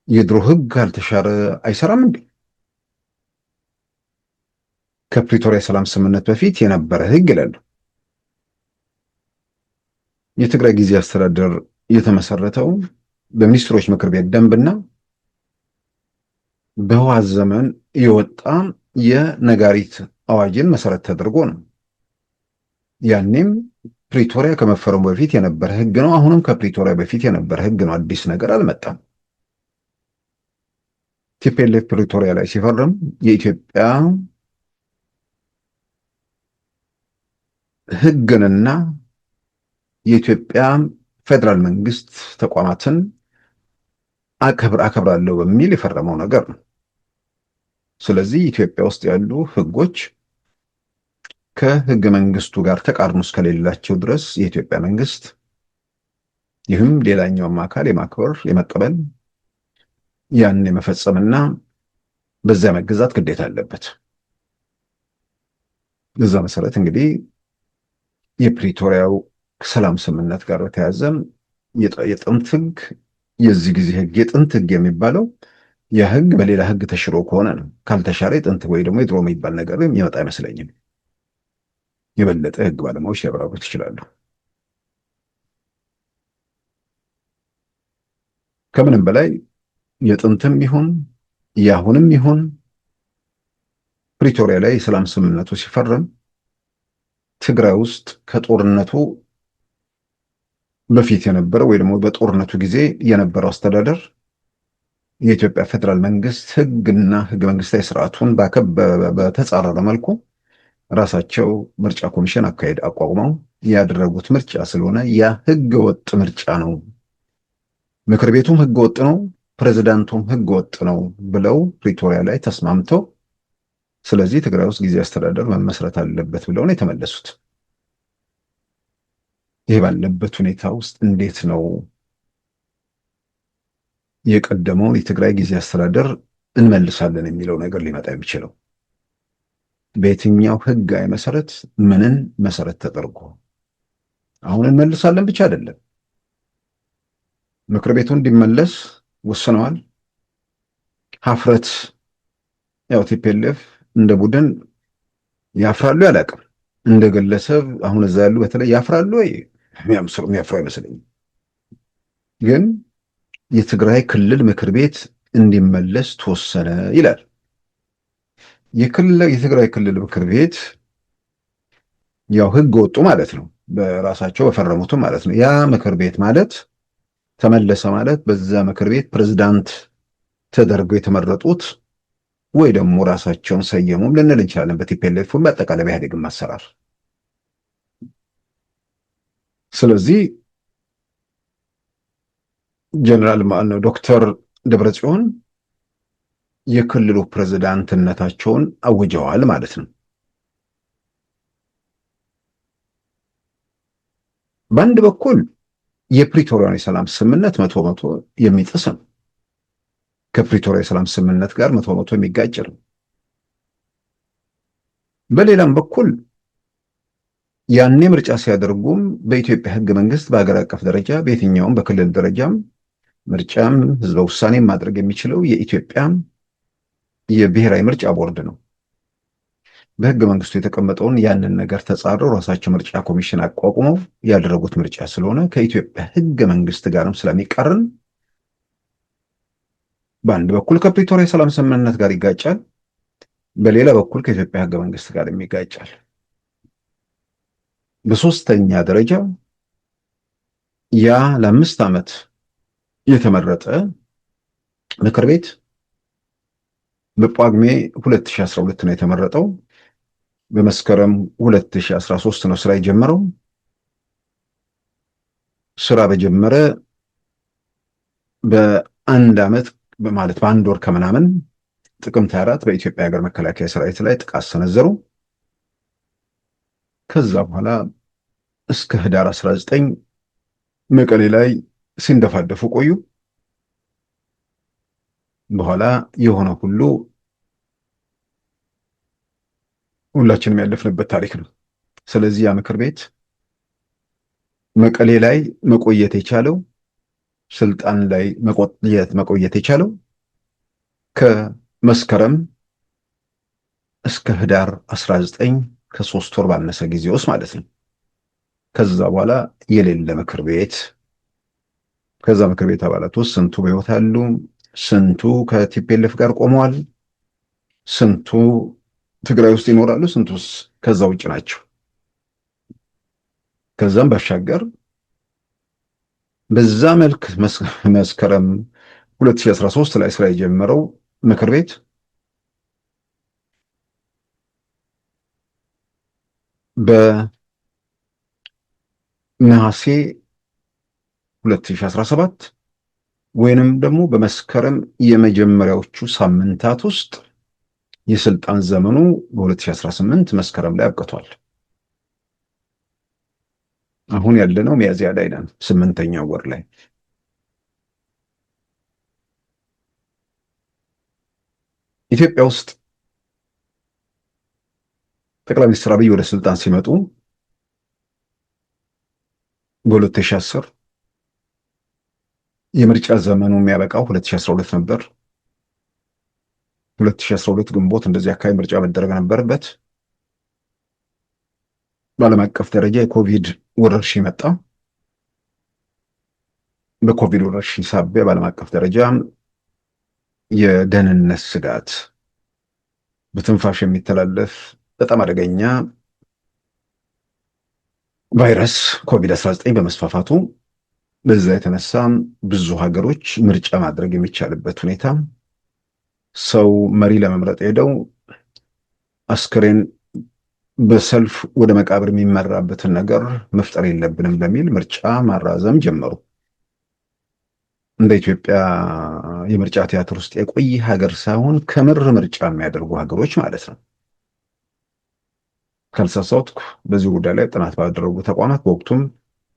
የድሮ ህግ አልተሻረ አይሰራም እንዴ? ከፕሪቶሪያ ሰላም ስምምነት በፊት የነበረ ህግ ይላሉ። የትግራይ ጊዜያዊ አስተዳደር የተመሰረተው በሚኒስትሮች ምክር ቤት ደንብና በህወሓት ዘመን የወጣ የነጋሪት አዋጅን መሰረት ተደርጎ ነው። ያኔም ፕሪቶሪያ ከመፈረሙ በፊት የነበረ ህግ ነው። አሁንም ከፕሪቶሪያ በፊት የነበረ ህግ ነው። አዲስ ነገር አልመጣም። ቲፒኤልኤፍ ፕሪቶሪያ ላይ ሲፈርም የኢትዮጵያ ህግንና የኢትዮጵያ ፌዴራል መንግስት ተቋማትን አከብራለሁ በሚል የፈረመው ነገር ነው። ስለዚህ ኢትዮጵያ ውስጥ ያሉ ህጎች ከህገ መንግስቱ ጋር ተቃርኖ እስከሌላቸው ድረስ የኢትዮጵያ መንግስት ይህም ሌላኛውም አካል የማክበር የመቀበል ያን የመፈጸምና በዛ መገዛት ግዴታ አለበት። በዛ መሰረት እንግዲህ የፕሪቶሪያው ሰላም ስምምነት ጋር በተያያዘ የጥንት ህግ የዚህ ጊዜ ህግ የጥንት ህግ የሚባለው የህግ በሌላ ህግ ተሽሮ ከሆነ ነው። ካልተሻረ የጥንት ወይ ደግሞ የድሮ የሚባል ነገር የሚመጣ አይመስለኝም። የበለጠ ህግ ባለሙያዎች ሊያብራሩት ይችላሉ። ከምንም በላይ የጥንትም ይሁን የአሁንም ይሁን ፕሪቶሪያ ላይ የሰላም ስምምነቱ ሲፈረም ትግራይ ውስጥ ከጦርነቱ በፊት የነበረው ወይ ደግሞ በጦርነቱ ጊዜ የነበረው አስተዳደር የኢትዮጵያ ፌዴራል መንግስት ህግና ህገ መንግስታዊ ስርዓቱን በተጻረረ መልኩ ራሳቸው ምርጫ ኮሚሽን አቋቁመው ያደረጉት ምርጫ ስለሆነ ያ ህገ ወጥ ምርጫ ነው፣ ምክር ቤቱም ህገ ወጥ ነው፣ ፕሬዝዳንቱም ህገ ወጥ ነው ብለው ፕሪቶሪያ ላይ ተስማምተው ስለዚህ ትግራይ ውስጥ ጊዜያዊ አስተዳደር መመስረት አለበት ብለው ነው የተመለሱት። ይህ ባለበት ሁኔታ ውስጥ እንዴት ነው የቀደመውን የትግራይ ጊዜያዊ አስተዳደር እንመልሳለን የሚለው ነገር ሊመጣ የሚችለው? በየትኛው ህጋዊ መሰረት ምንን መሰረት ተደርጎ? አሁን እንመልሳለን ብቻ አይደለም፣ ምክር ቤቱ እንዲመለስ ወስነዋል። ሀፍረት ያው ቲፒኤልኤፍ እንደ ቡድን ያፍራሉ ያላቅም፣ እንደ ግለሰብ አሁን እዛ ያሉ በተለይ ያፍራሉ ወይ የሚያፍሩ አይመስለኝም። ግን የትግራይ ክልል ምክር ቤት እንዲመለስ ተወሰነ ይላል። የትግራይ ክልል ምክር ቤት ያው ህግ ወጡ ማለት ነው፣ በራሳቸው በፈረሙትም ማለት ነው። ያ ምክር ቤት ማለት ተመለሰ ማለት በዛ ምክር ቤት ፕሬዝዳንት ተደርገው የተመረጡት ወይ ደግሞ ራሳቸውን ሰየሙም ልንል እንችላለን፣ በቲፒኤልኤፍም በአጠቃላይ በኢህአዴግም አሰራር። ስለዚህ ጀነራል ማነው ዶክተር ደብረጽዮን የክልሉ ፕሬዝዳንትነታቸውን አውጀዋል ማለት ነው። በአንድ በኩል የፕሪቶሪያን የሰላም ስምምነት 100% የሚጥስ ነው። ከፕሪቶሪያ የሰላም ስምምነት ጋር 100% የሚጋጭ ነው። በሌላም በኩል ያኔ ምርጫ ሲያደርጉም በኢትዮጵያ ህገ መንግስት በሀገር አቀፍ ደረጃ በየትኛውም በክልል ደረጃም ምርጫም ህዝበ ውሳኔ ማድረግ የሚችለው የኢትዮጵያ የብሔራዊ ምርጫ ቦርድ ነው። በህገ መንግስቱ የተቀመጠውን ያንን ነገር ተጻረው ራሳቸው ምርጫ ኮሚሽን አቋቁመው ያደረጉት ምርጫ ስለሆነ ከኢትዮጵያ ህገ መንግስት ጋርም ስለሚቃረን በአንድ በኩል ከፕሪቶሪያ የሰላም ስምምነት ጋር ይጋጫል፣ በሌላ በኩል ከኢትዮጵያ ህገ መንግስት ጋር ይጋጫል። በሶስተኛ ደረጃ ያ ለ5 ዓመት የተመረጠ ምክር ቤት በጳጉሜ 2012 ነው የተመረጠው። በመስከረም 2013 ነው ስራ የጀመረው። ስራ በጀመረ በአንድ ዓመት ማለት በአንድ ወር ከምናምን ጥቅምት 24 በኢትዮጵያ ሀገር መከላከያ ሰራዊት ላይ ጥቃት ሰነዘሩ። ከዛ በኋላ እስከ ህዳር 19 መቀሌ ላይ ሲንደፋደፉ ቆዩ። በኋላ የሆነ ሁሉ ሁላችንም ያለፍንበት ታሪክ ነው። ስለዚህ ያ ምክር ቤት መቀሌ ላይ መቆየት የቻለው ስልጣን ላይ መቆየት የቻለው ከመስከረም እስከ ህዳር 19 ከ3 ወር ባነሰ ጊዜ ውስጥ ማለት ነው። ከዛ በኋላ የሌለ ምክር ቤት። ከዛ ምክር ቤት አባላት ውስጥ ስንቱ በህይወት አሉ፣ ስንቱ ከቲፒኤልኤፍ ጋር ቆመዋል፣ ስንቱ ትግራይ ውስጥ ይኖራሉ፣ ስንቱስ ከዛ ውጭ ናቸው። ከዛም ባሻገር በዛ መልክ መስከረም 2013 ላይ ስራ የጀመረው ምክር ቤት በነሐሴ 2017 ወይንም ደግሞ በመስከረም የመጀመሪያዎቹ ሳምንታት ውስጥ የስልጣን ዘመኑ በ2018 መስከረም ላይ አብቅቷል። አሁን ያለነው ሚያዝያ ላይ ነን፣ 8ኛው ወር ላይ። ኢትዮጵያ ውስጥ ጠቅላይ ሚኒስትር አብይ ወደ ስልጣን ሲመጡ በ2010 የምርጫ ዘመኑ የሚያበቃው 2012 ነበር። 2012 ግንቦት እንደዚህ አካባቢ ምርጫ መደረግ ነበረበት። በዓለም አቀፍ ደረጃ የኮቪድ ወረርሽኝ መጣ። በኮቪድ ወረርሽኝ ሳቢያ በዓለም አቀፍ ደረጃ የደህንነት ስጋት፣ በትንፋሽ የሚተላለፍ በጣም አደገኛ ቫይረስ ኮቪድ-19 በመስፋፋቱ በዛ የተነሳ ብዙ ሀገሮች ምርጫ ማድረግ የሚቻልበት ሁኔታ ሰው መሪ ለመምረጥ ሄደው አስክሬን በሰልፍ ወደ መቃብር የሚመራበትን ነገር መፍጠር የለብንም በሚል ምርጫ ማራዘም ጀመሩ። እንደ ኢትዮጵያ የምርጫ ቲያትር ውስጥ የቆየ ሀገር ሳይሆን ከምር ምርጫ የሚያደርጉ ሀገሮች ማለት ነው። ካልተሳሳትኩ በዚህ ጉዳይ ላይ ጥናት ባደረጉ ተቋማት በወቅቱም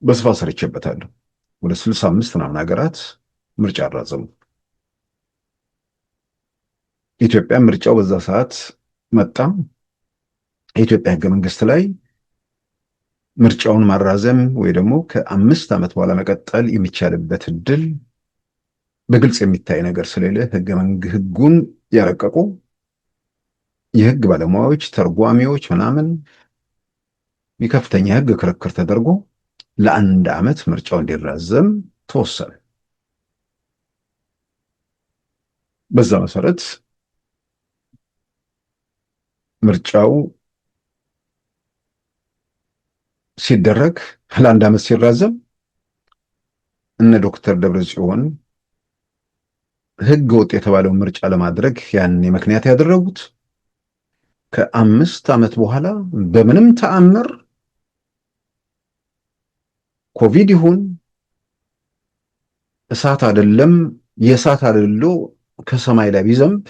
በስፋት ሰርቼበታለሁ። ወደ 65 ምናምን ሀገራት ምርጫ አራዘሙ። ኢትዮጵያ ምርጫው በዛ ሰዓት መጣም። የኢትዮጵያ ሕገ መንግስት ላይ ምርጫውን ማራዘም ወይ ደግሞ ከ5 ዓመት በኋላ መቀጠል የሚቻልበት እድል በግልጽ የሚታይ ነገር ስለሌለ ሕጉን ያረቀቁ የሕግ ባለሙያዎች፣ ተርጓሚዎች ምናምን የከፍተኛ ሕግ ክርክር ተደርጎ ለ1 ዓመት ምርጫው እንዲራዘም ተወሰነ። በዛ መሰረት ምርጫው ሲደረግ ለ1 ዓመት ሲራዘም እነ ዶክተር ደብረጽዮን ሕገ ወጥ የተባለውን ምርጫ ለማድረግ ያኔ ምክንያት ያደረጉት ከ5 ዓመት በኋላ በምንም ተአምር ኮቪድ ይሁን እሳት አይደለም የእሳት አድሎ ከሰማይ ላይ ቢዘንብ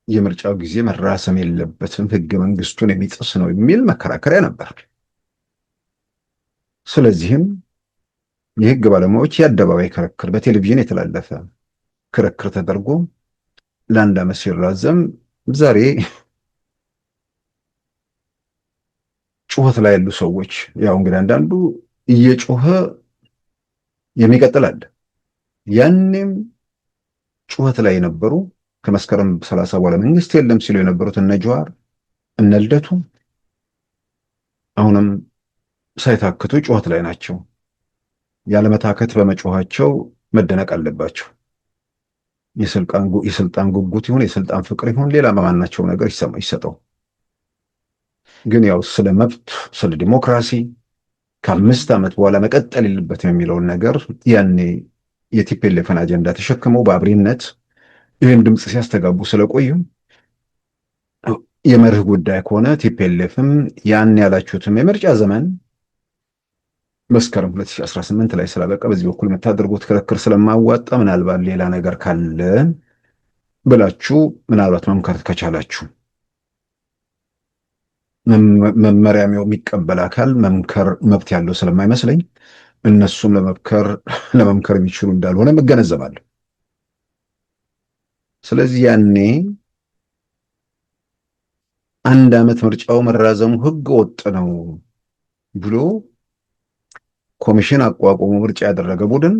የምርጫው ጊዜ መራዘም የለበትም፣ ሕገ መንግስቱን የሚጥስ ነው የሚል መከራከሪያ ነበር። ስለዚህም የሕግ ባለሙያዎች የአደባባይ ክርክር በቴሌቪዥን የተላለፈ ክርክር ተደርጎ ለ1 ዓመት ሲራዘም ዛሬ ጩኸት ላይ ያሉ ሰዎች ያው እንግዲህ አንዳንዱ እየጮኸ የሚቀጥል አለ። ያኔም ጩኸት ላይ የነበሩ ከመስከረም 30 በኋላ መንግስት የለም ሲሉ የነበሩት እነ ጀዋር እነ ልደቱ አሁንም ሳይታክቱ ጩኸት ላይ ናቸው። ያለመታከት በመጮኻቸው መደነቅ አለባቸው። የስልጣን ጉጉት ይሁን የስልጣን ፍቅር ይሁን ሌላ በማናቸው ነገር ይሰጠው፣ ግን ያው ስለ መብት ስለ ዲሞክራሲ ከ5 ዓመት በኋላ መቀጠል የለበትም የሚለውን ነገር ያኔ የቲፒኤልኤፍን አጀንዳ ተሸክመው በአብሪነት ይህን ድምፅ ሲያስተጋቡ ስለቆዩ የመርህ ጉዳይ ከሆነ ቲፒኤልኤፍም ያን ያላችሁትም የምርጫ ዘመን መስከረም 2018 ላይ ስላበቃ በዚህ በኩል የምታደርጉት ክርክር ስለማዋጣ ምናልባት ሌላ ነገር ካለ ብላችሁ ምናልባት መምከር ከቻላችሁ መመሪያው የሚቀበል አካል መምከር መብት ያለው ስለማይመስለኝ እነሱም ለመምከር የሚችሉ እንዳልሆነ እገነዘባለሁ። ስለዚህ ያኔ 1 ዓመት ምርጫው መራዘሙ ሕገ ወጥ ነው ብሎ ኮሚሽን አቋቁሞ ምርጫ ያደረገ ቡድን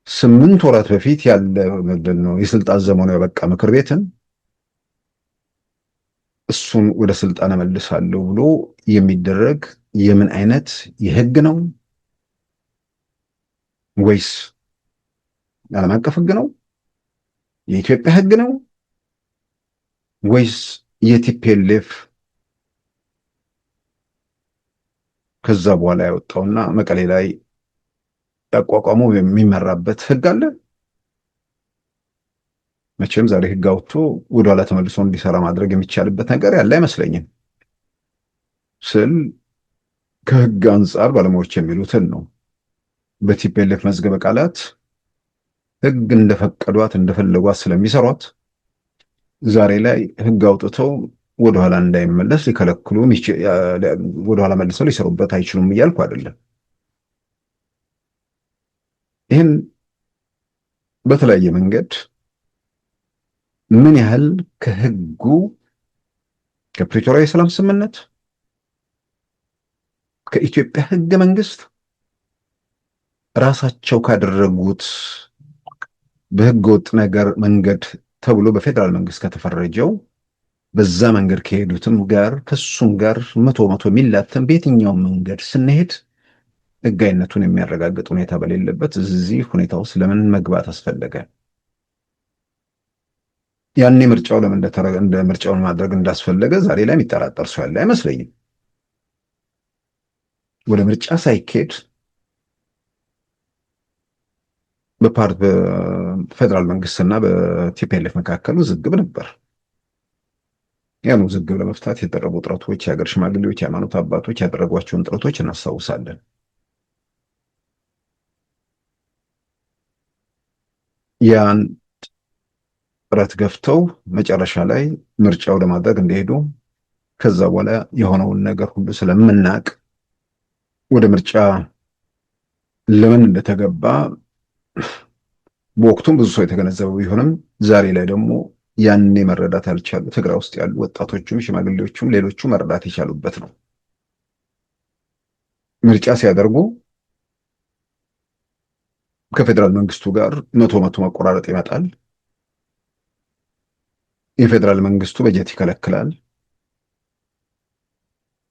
8 ወራት በፊት ያለ ምንድን ነው የስልጣን ዘመኑ ያበቃ ምክር ቤትን እሱን ወደ ስልጣን እመልሳለሁ ብሎ የሚደረግ የምን አይነት የሕግ ነው? ወይስ ዓለም አቀፍ ሕግ ነው? የኢትዮጵያ ሕግ ነው? ወይስ የቲፒኤልኤፍ ከዛ በኋላ ያወጣውና መቀሌ ላይ ያቋቋመው የሚመራበት ሕግ አለ? መቼም ዛሬ ሕግ አውጥቶ ወደኋላ ተመልሶ እንዲሰራ ማድረግ የሚቻልበት ነገር ያለ አይመስለኝም ስል ከሕግ አንጻር ባለሙያዎች የሚሉትን ነው። በቲፒኤልኤፍ መዝገበ ቃላት ሕግ እንደፈቀዷት እንደፈለጓት ስለሚሰሯት ዛሬ ላይ ሕግ አውጥተው ወደኋላ እንዳይመለስ ሊከለክሉ ወደኋላ መልሰው ሊሰሩበት አይችሉም እያልኩ አይደለም። ይህን በተለያየ መንገድ ምን ያህል ከሕጉ ከፕሪቶሪያ የሰላም ስምምነት ከኢትዮጵያ ሕገ መንግስት ራሳቸው ካደረጉት በሕገ ወጥ ነገር መንገድ ተብሎ በፌዴራል መንግስት ከተፈረጀው በዛ መንገድ ከሄዱትም ጋር ከሱም ጋር 100 የሚላተም በየትኛውም መንገድ ስንሄድ ሕጋዊነቱን የሚያረጋግጥ ሁኔታ በሌለበት እዚህ ሁኔታ ውስጥ ለምን መግባት አስፈለገ? ያኔ ምርጫው ለምን እንደ ምርጫውን ማድረግ እንዳስፈለገ ዛሬ ላይ የሚጠራጠር ሰው ያለ አይመስለኝም። ወደ ምርጫ ሳይኬድ በፌዴራል መንግስትና በቲፒኤልኤፍ መካከል ውዝግብ ነበር። ያን ውዝግብ ለመፍታት የተደረጉ ጥረቶች፣ የሀገር ሽማግሌዎች፣ የሃይማኖት አባቶች ያደረጓቸውን ጥረቶች እናስታውሳለን። ያን ጥረት ገፍተው መጨረሻ ላይ ምርጫው ለማድረግ እንደሄዱ ከዛ በኋላ የሆነውን ነገር ሁሉ ስለምናቅ ወደ ምርጫ ለምን እንደተገባ በወቅቱም ብዙ ሰው የተገነዘበው ቢሆንም ዛሬ ላይ ደግሞ ያኔ መረዳት ያልቻሉ ትግራይ ውስጥ ያሉ ወጣቶቹም ሽማግሌዎቹም ሌሎቹ መረዳት የቻሉበት ነው። ምርጫ ሲያደርጉ ከፌዴራል መንግስቱ ጋር መቶ መቆራረጥ ይመጣል። የፌዴራል መንግስቱ በጀት ይከለክላል።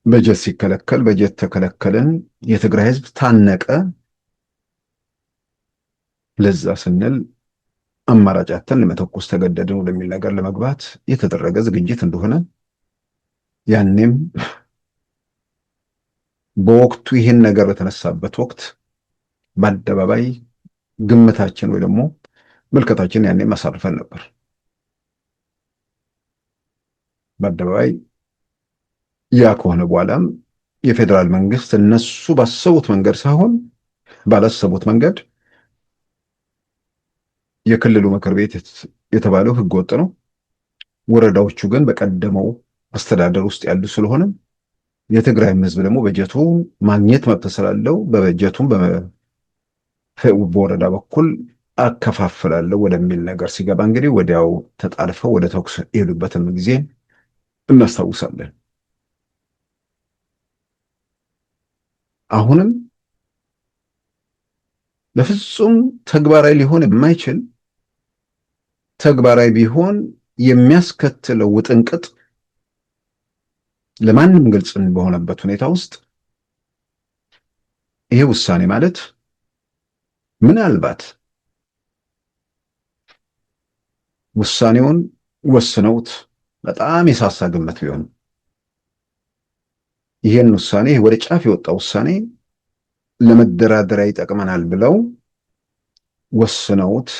በጀት ሲከለከል በጀት ተከለከልን፣ የትግራይ ህዝብ ታነቀ። ለዛ ስንል አማራጭ አጥተን ለመተኮስ ተገደድን ወደሚል ነገር ለመግባት የተደረገ ዝግጅት እንደሆነ ያኔም በወቅቱ ይህን ነገር በተነሳበት ወቅት በአደባባይ ግምታችን ወይ ደግሞ ምልከታችን ያኔም አሳርፈን ነበር። በአደባባይ ያ ከሆነ በኋላም የፌዴራል መንግስት እነሱ ባሰቡት መንገድ ሳይሆን ባላሰቡት መንገድ የክልሉ ምክር ቤት የተባለው ህገወጥ ነው፣ ወረዳዎቹ ግን በቀደመው አስተዳደር ውስጥ ያሉ ስለሆነ የትግራይ ህዝብ ደግሞ በጀቱ ማግኘት መብት ስላለው በበጀቱም በወረዳ በኩል አከፋፍላለሁ ወደሚል ነገር ሲገባ እንግዲህ ወዲያው ተጣልፈው ወደ ተኩስ የሄዱበትን ጊዜ እናስታውሳለን። አሁንም በፍጹም ተግባራዊ ሊሆን የማይችል ተግባራዊ ቢሆን የሚያስከትለው ውጥንቅጥ ለማንም ግልጽ በሆነበት ሁኔታ ውስጥ ይሄ ውሳኔ ማለት ምናልባት ውሳኔውን ወስነውት በጣም የሳሳ ግምት ቢሆን ይሄን ውሳኔ ወደ ጫፍ የወጣ ውሳኔ ለመደራደሪያ ይጠቅመናል ብለው ወስነውት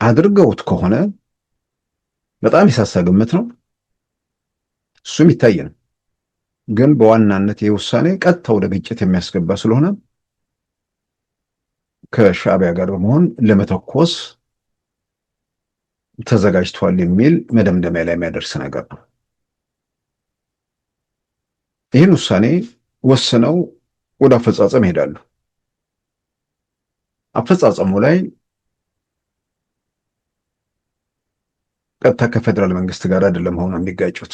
አድርገውት ከሆነ በጣም የሳሳ ግምት ነው። እሱም ይታይ ነው። ግን በዋናነት ይህ ውሳኔ ቀጥታ ወደ ግጭት የሚያስገባ ስለሆነ ከሻዕቢያ ጋር በመሆን ለመተኮስ ተዘጋጅቷል የሚል መደምደሚያ ላይ የሚያደርስ ነገር ነው። ይህን ውሳኔ ወስነው ወደ አፈጻጸም ይሄዳሉ። አፈጻጸሙ ላይ ቀጥታ ከፌዴራል መንግስት ጋር አይደለም ሆኖ የሚጋጩት።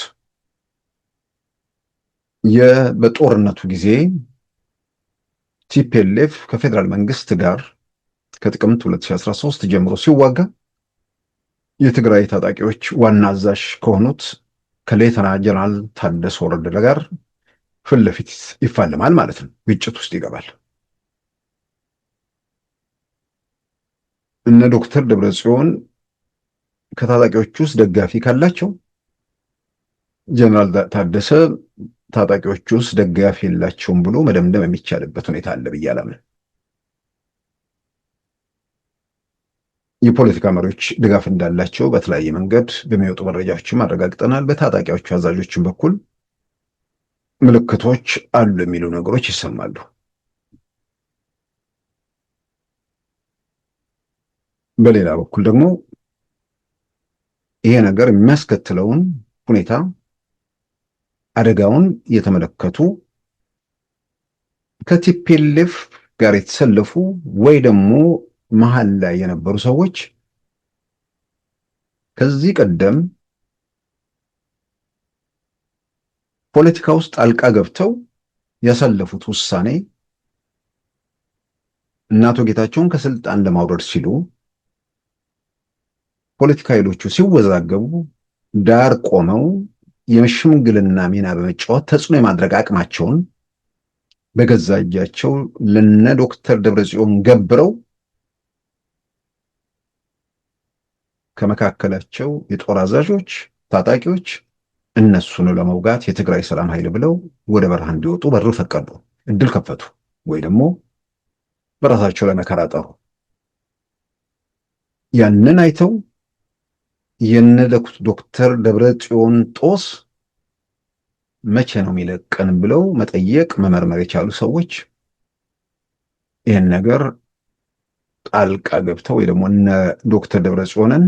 በጦርነቱ ጊዜ ቲፒኤልኤፍ ከፌዴራል መንግስት ጋር ከጥቅምት 2013 ጀምሮ ሲዋጋ የትግራይ ታጣቂዎች ዋና አዛዥ ከሆኑት ከሌተና ጀነራል ታደሰ ወረደ ጋር ፊት ለፊት ይፋለማል ማለት ነው። ግጭት ውስጥ ይገባል። እነ ዶክተር ደብረጽዮን ከታጣቂዎች ውስጥ ደጋፊ ካላቸው ጀነራል ታደሰ ታጣቂዎች ውስጥ ደጋፊ የላቸውም ብሎ መደምደም የሚቻልበት ሁኔታ አለ ብዬ አላምንም። የፖለቲካ መሪዎች ድጋፍ እንዳላቸው በተለያየ መንገድ በሚወጡ መረጃዎችም አረጋግጠናል። በታጣቂዎቹ አዛዦችን በኩል ምልክቶች አሉ የሚሉ ነገሮች ይሰማሉ። በሌላ በኩል ደግሞ ይሄ ነገር የሚያስከትለውን ሁኔታ አደጋውን የተመለከቱ ከቲፒኤልኤፍ ጋር የተሰለፉ ወይ ደግሞ መሀል ላይ የነበሩ ሰዎች ከዚህ ቀደም ፖለቲካ ውስጥ ጣልቃ ገብተው ያሳለፉት ውሳኔ እና አቶ ጌታቸውን ከስልጣን ለማውረድ ሲሉ ፖለቲካ ኃይሎቹ ሲወዛገቡ ዳር ቆመው የሽምግልና ሚና በመጫወት ተጽዕኖ የማድረግ አቅማቸውን በገዛ እጃቸው ለነ ዶክተር ደብረጽዮን ገብረው ከመካከላቸው የጦር አዛዦች፣ ታጣቂዎች እነሱን ለመውጋት የትግራይ ሰላም ኃይል ብለው ወደ በረሃ እንዲወጡ በር ፈቀዱ፣ እድል ከፈቱ፣ ወይ ደግሞ በራሳቸው ላይ መከራ ጠሩ። ያንን አይተው የነ ዶክተር ደብረጽዮን ጦስ መቼ ነው የሚለቀን ብለው መጠየቅ መመርመር የቻሉ ሰዎች ይህን ነገር ጣልቃ ገብተው ወይ ደግሞ እነ ዶክተር ደብረጽዮንን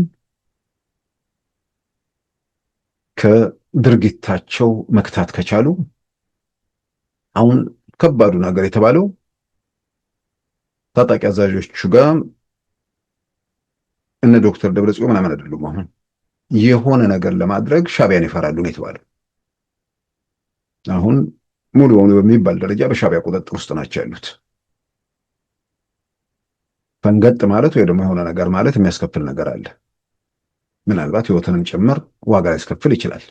ከድርጊታቸው መክታት ከቻሉ አሁን ከባዱ ነገር የተባለው ታጣቂ አዛዦቹ ጋር እነ ዶክተር ደብረጽዮን ምናምን አይደሉም። አሁን የሆነ ነገር ለማድረግ ሻዕቢያን ይፈራሉ ነው የተባለው። አሁን ሙሉ በሙሉ በሚባል ደረጃ በሻዕቢያ ቁጥጥር ውስጥ ናቸው ያሉት። ፈንገጥ ማለት ወይ ደግሞ የሆነ ነገር ማለት የሚያስከፍል ነገር አለ። ምናልባት ህይወትንም ጭምር ዋጋ ሊያስከፍል ይችላል።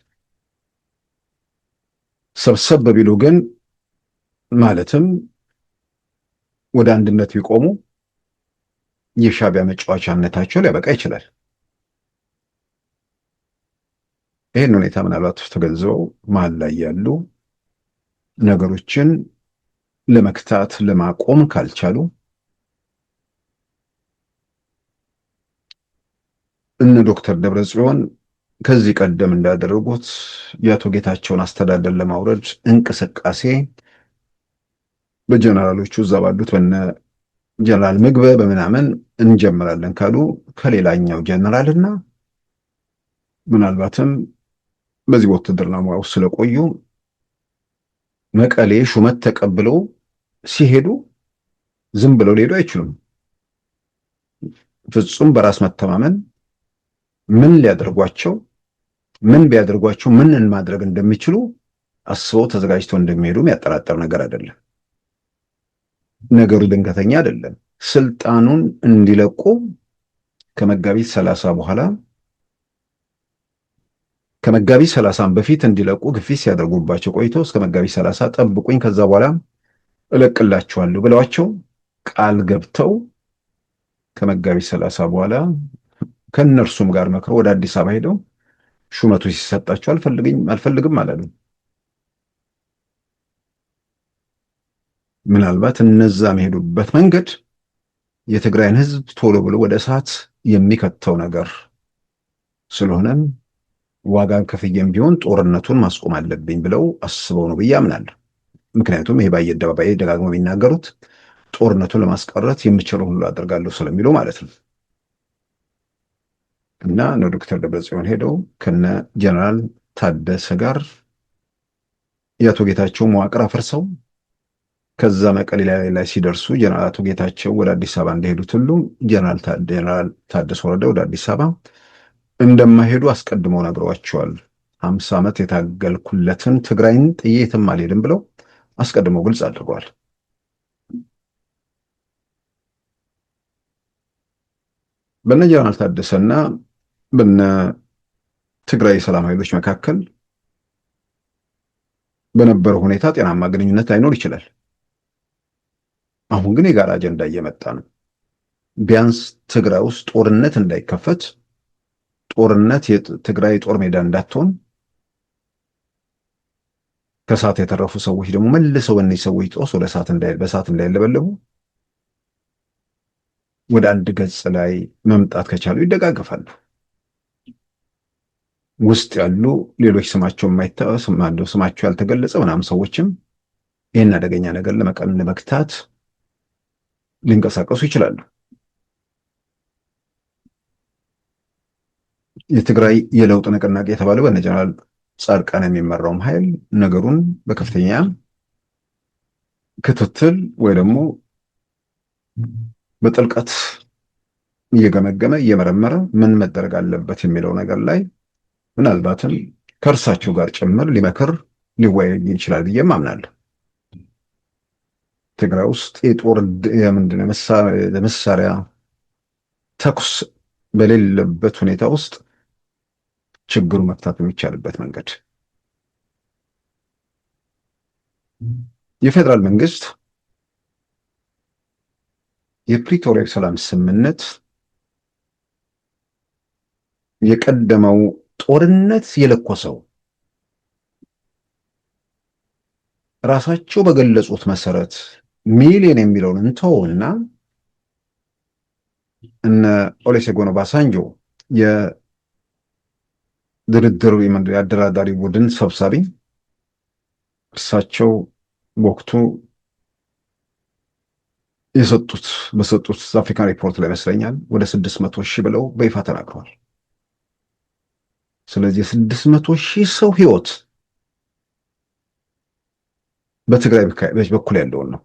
ሰብሰብ ቢሉ ግን ማለትም ወደ አንድነት ቢቆሙ የሻዕቢያ መጫወቻነታቸው ሊያበቃ ይችላል። ይህን ሁኔታ ምናልባት ተገንዝበው መሀል ላይ ያሉ ነገሮችን ለመክታት ለማቆም ካልቻሉ እነ ዶክተር ደብረጽዮን ከዚህ ቀደም እንዳደረጉት የአቶ ጌታቸውን አስተዳደር ለማውረድ እንቅስቃሴ በጀነራሎቹ እዛ ባሉት በነ ጀነራል ምግበ በምናምን እንጀምራለን ካሉ ከሌላኛው ጀነራልና ምናልባትም በዚህ በውትድርና ሙያ ውስጥ ስለቆዩ መቀሌ ሹመት ተቀብለው ሲሄዱ ዝም ብለው ሊሄዱ አይችሉም። ፍጹም በራስ መተማመን ምን ሊያደርጓቸው ምን ቢያደርጓቸው ምን ማድረግ እንደሚችሉ አስበው ተዘጋጅተው እንደሚሄዱ የሚያጠራጥር ነገር አይደለም። ነገሩ ድንገተኛ አይደለም። ስልጣኑን እንዲለቁ ከመጋቢት 30 በኋላ ከመጋቢት 30 በፊት እንዲለቁ ግፊት ሲያደርጉባቸው ቆይቶ እስከ መጋቢት 30 ጠብቁኝ ከዛ በኋላ እለቅላችኋለሁ ብለዋቸው ቃል ገብተው ከመጋቢት 30 በኋላ ከነርሱም ጋር መክረው ወደ አዲስ አበባ ሄደው ሹመቱ ሲሰጣቸው አልፈልግም አላሉ። ምናልባት እነዛ የሚሄዱበት መንገድ የትግራይን ሕዝብ ቶሎ ብሎ ወደ እሳት የሚከተው ነገር ስለሆነም ዋጋን ከፍዬም ቢሆን ጦርነቱን ማስቆም አለብኝ ብለው አስበው ነው ብዬ አምናለሁ። ምክንያቱም ይሄ በየአደባባይ ደጋግመው የሚናገሩት ጦርነቱን ለማስቀረት የምችለው ሁሉ አደርጋለሁ ስለሚለው ማለት ነው። እና እነ ዶክተር ደብረጽዮን ሄደው ከነ ጀነራል ታደሰ ጋር የአቶ ጌታቸው መዋቅር አፈርሰው ከዛ መቀሌ ላይ ሲደርሱ ጀነራል አቶ ጌታቸው ወደ አዲስ አበባ እንደሄዱት ሁሉ ጀነራል ታደሰ ወረደ ወደ አዲስ አበባ እንደማይሄዱ አስቀድመው ነግረዋቸዋል። 50 ዓመት የታገልኩለትን ትግራይን ጥዬ የትም አልሄድም ብለው አስቀድመው ግልጽ አድርገዋል። በነ ጀነራል ታደሰና በነ ትግራይ ሰላም ኃይሎች መካከል በነበረው ሁኔታ ጤናማ ግንኙነት ላይኖር ይችላል። አሁን ግን የጋራ አጀንዳ እየመጣ ነው። ቢያንስ ትግራይ ውስጥ ጦርነት እንዳይከፈት፣ ጦርነት የትግራይ ጦር ሜዳ እንዳትሆን፣ ከእሳት የተረፉ ሰዎች ደግሞ መልሰው እነዚህ ሰዎች ጦስ ወደ በእሳት እንዳይለበለቡ ወደ አንድ ገጽ ላይ መምጣት ከቻሉ ይደጋገፋሉ። ውስጥ ያሉ ሌሎች ስማቸው ያልተገለጸ ምናምን ሰዎችም ይህን አደገኛ ነገር ለመክታት ሊንቀሳቀሱ ይችላሉ። የትግራይ የለውጥ ንቅናቄ የተባለው በነ ጀነራል ጻድቃን የሚመራውም ኃይል ነገሩን በከፍተኛ ክትትል ወይ ደግሞ በጥልቀት እየገመገመ እየመረመረ ምን መደረግ አለበት የሚለው ነገር ላይ ምናልባትም ከእርሳቸው ጋር ጭምር ሊመክር ሊወያይ ይችላል ብዬም አምናለሁ። ትግራይ ውስጥ የጦር መሳሪያ ተኩስ በሌለበት ሁኔታ ውስጥ ችግሩ መፍታት የሚቻልበት መንገድ የፌዴራል መንግስት የፕሪቶሪያ ሰላም ስምምነት የቀደመው ጦርነት የለኮሰው ራሳቸው በገለጹት መሰረት ሚሊዮን የሚለውን እንተውና እነ ኦሉሴጉን ኦባሳንጆ የድርድር የአደራዳሪ ቡድን ሰብሳቢ እርሳቸው በወቅቱ በሰጡት አፍሪካን ሪፖርት ላይ ይመስለኛል ወደ 600 ሺህ ብለው በይፋ ተናግረዋል። ስለዚህ 600 ሺህ ሰው ህይወት በትግራይ በኩል ያለውን ነው።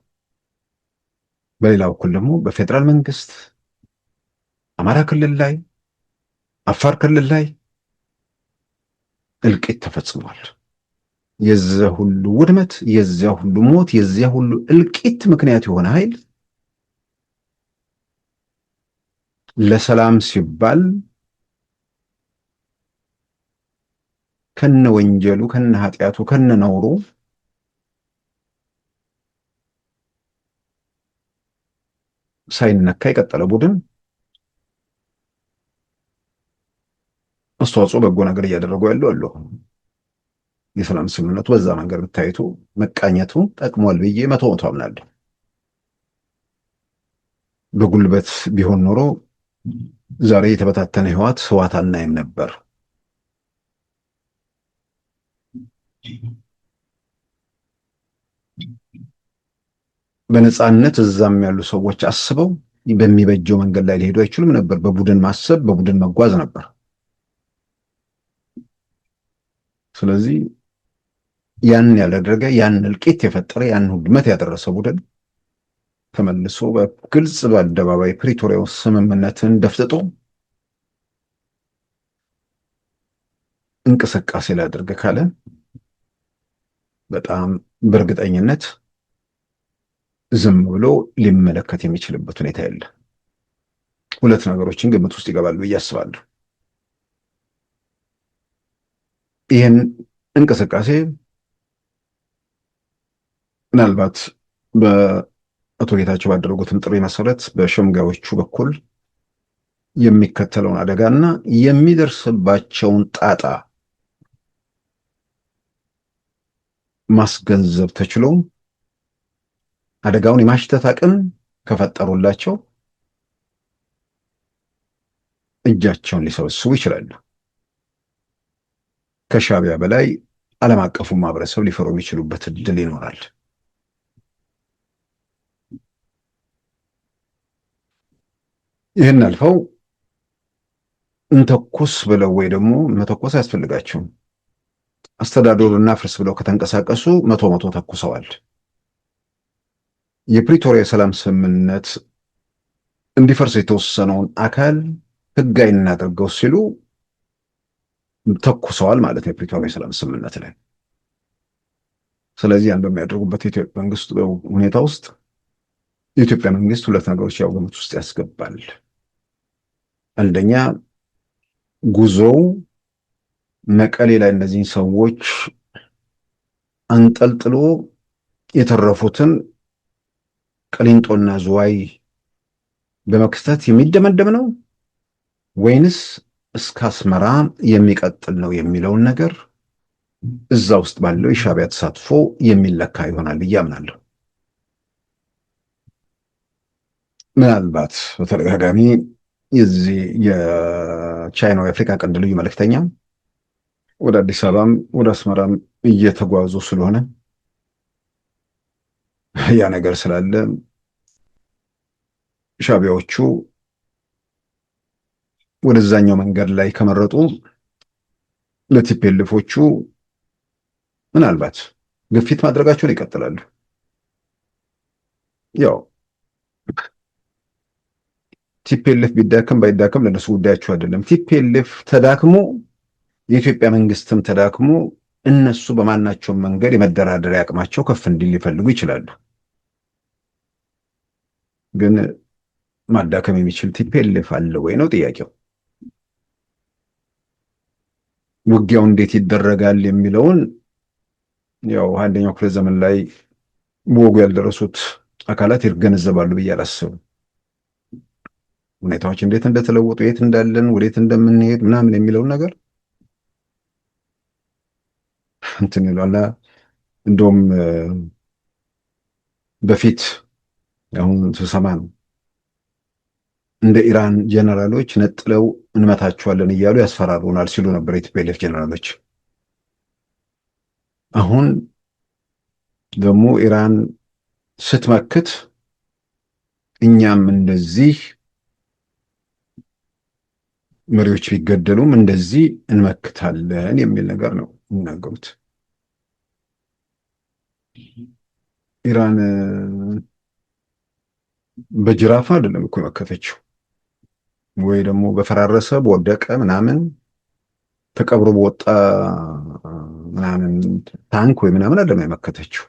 በሌላ በኩል ደግሞ በፌዴራል መንግስት አማራ ክልል ላይ፣ አፋር ክልል ላይ እልቂት ተፈጽሟል። የዚያ ሁሉ ውድመት፣ የዚያ ሁሉ ሞት፣ የዚያ ሁሉ እልቂት ምክንያት የሆነ ኃይል ለሰላም ሲባል ከነ ወንጀሉ፣ ከነ ኃጢአቱ፣ ከነ ነውሩ ሳይነካ የቀጠለ ቡድን አስተዋጽኦ በጎ ነገር እያደረጉ ያሉ አሉ። የሰላም ስምምነቱ በዛ መንገድ ብታይቱ መቃኘቱ ጠቅሟል ብዬ መቶ አምናለሁ። በጉልበት ቢሆን ኖሮ ዛሬ የተበታተነ ህወሓት አናይም ነበር። በነፃነት እዛም ያሉ ሰዎች አስበው በሚበጀው መንገድ ላይ ሊሄዱ አይችሉም ነበር። በቡድን ማሰብ፣ በቡድን መጓዝ ነበር። ስለዚህ ያን ያላደረገ፣ ያን እልቂት የፈጠረ፣ ያን ውድመት ያደረሰ ቡድን ተመልሶ በግልጽ በአደባባይ ፕሪቶሪያው ስምምነትን ደፍጥጦ እንቅስቃሴ ላደርግ ካለ በጣም በእርግጠኝነት ዝም ብሎ ሊመለከት የሚችልበት ሁኔታ የለ። ሁለት ነገሮችን ግምት ውስጥ ይገባል ብዬ አስባለሁ። ይህን እንቅስቃሴ ምናልባት በአቶ ጌታቸው ባደረጉትም ጥሪ መሰረት በሸምጋዮቹ በኩል የሚከተለውን አደጋና የሚደርስባቸውን ጣጣ ማስገንዘብ ተችሎ አደጋውን የማሽተት አቅም ከፈጠሩላቸው እጃቸውን ሊሰበስቡ ይችላሉ። ከሻዕቢያ በላይ ዓለም አቀፉ ማህበረሰብ ሊፈሩ የሚችሉበት እድል ይኖራል። ይህን አልፈው እንተኩስ ብለው ወይ ደግሞ መተኮስ አያስፈልጋቸውም። አስተዳደሩና ፍርስ ብለው ከተንቀሳቀሱ መቶ ተኩሰዋል። የፕሪቶሪያ የሰላም ስምምነት እንዲፈርስ የተወሰነውን አካል ህጋዊ እናደርገው ሲሉ ተኩሰዋል ማለት ነው የፕሪቶሪያ የሰላም ስምምነት ላይ። ስለዚህ ያን በሚያደርጉበት የኢትዮጵያ መንግስት ሁኔታ ውስጥ የኢትዮጵያ መንግስት ሁለት ነገሮች ያው ግምት ውስጥ ያስገባል። አንደኛ ጉዞው መቀሌ ላይ እነዚህን ሰዎች አንጠልጥሎ የተረፉትን ቅሊንጦና ዝዋይ በመክተት የሚደመደም ነው ወይንስ እስከ አስመራ የሚቀጥል ነው የሚለውን ነገር እዛ ውስጥ ባለው የሻዕቢያ ተሳትፎ የሚለካ ይሆናል ብዬ አምናለሁ። ምናልባት በተደጋጋሚ የዚህ የቻይናው የአፍሪካ ቀንድ ልዩ መልእክተኛ ወደ አዲስ አበባም ወደ አስመራም እየተጓዙ ስለሆነ ያ ነገር ስላለ ሻዕቢያዎቹ ወደዛኛው መንገድ ላይ ከመረጡ ለቲፒኤልኤፎቹ ምናልባት ግፊት ማድረጋቸውን ይቀጥላሉ። ያው ቲፒኤልኤፍ ቢዳከም ባይዳከም ለነሱ ጉዳያቸው አይደለም። ቲፒኤልኤፍ ተዳክሞ የኢትዮጵያ መንግስትም ተዳክሞ እነሱ በማናቸውም መንገድ የመደራደሪያ አቅማቸው ከፍ እንዲል ሊፈልጉ ይችላሉ። ግን ማዳከም የሚችል ቲፒኤልኤፍ አለ ወይ ነው ጥያቄው። ውጊያው እንዴት ይደረጋል የሚለውን ያው አንደኛው ክፍለ ዘመን ላይ በወጉ ያልደረሱት አካላት ይገነዘባሉ ብዬ አላስብም። ሁኔታዎች እንዴት እንደተለወጡ፣ የት እንዳለን፣ ወዴት እንደምንሄድ ምናምን የሚለውን ነገር እንትን ይላል። እንደውም በፊት አሁን ስሰማ ነው እንደ ኢራን ጀነራሎች ነጥለው እንመታቸዋለን እያሉ ያስፈራሩናል ሲሉ ነበር የቲፒኤልኤፍ ጀነራሎች። አሁን ደግሞ ኢራን ስትመክት እኛም እንደዚህ መሪዎች ቢገደሉም እንደዚህ እንመክታለን የሚል ነገር ነው የሚናገሩት። ኢራን በጅራፍ አይደለም እኮ የመከተችው፣ ወይ ደግሞ በፈራረሰ በወደቀ ምናምን ተቀብሮ በወጣ ምናምን ታንክ ወይ ምናምን አይደለም የመከተችው።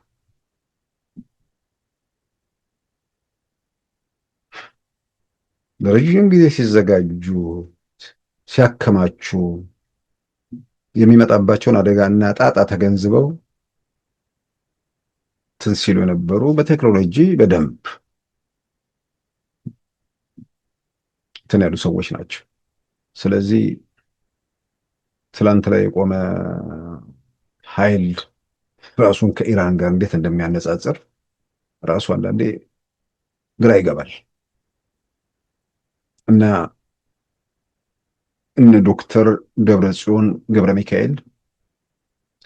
ለረዥም ጊዜ ሲዘጋጁ ሲያከማቹ የሚመጣባቸውን አደጋና ጣጣ ተገንዝበው እንትን ሲሉ የነበሩ በቴክኖሎጂ በደንብ እንትን ያሉ ሰዎች ናቸው። ስለዚህ ትላንት ላይ የቆመ ኃይል ራሱን ከኢራን ጋር እንዴት እንደሚያነጻጽር ራሱ አንዳንዴ ግራ ይገባል። እና እነ ዶክተር ደብረጽዮን ገብረ ሚካኤል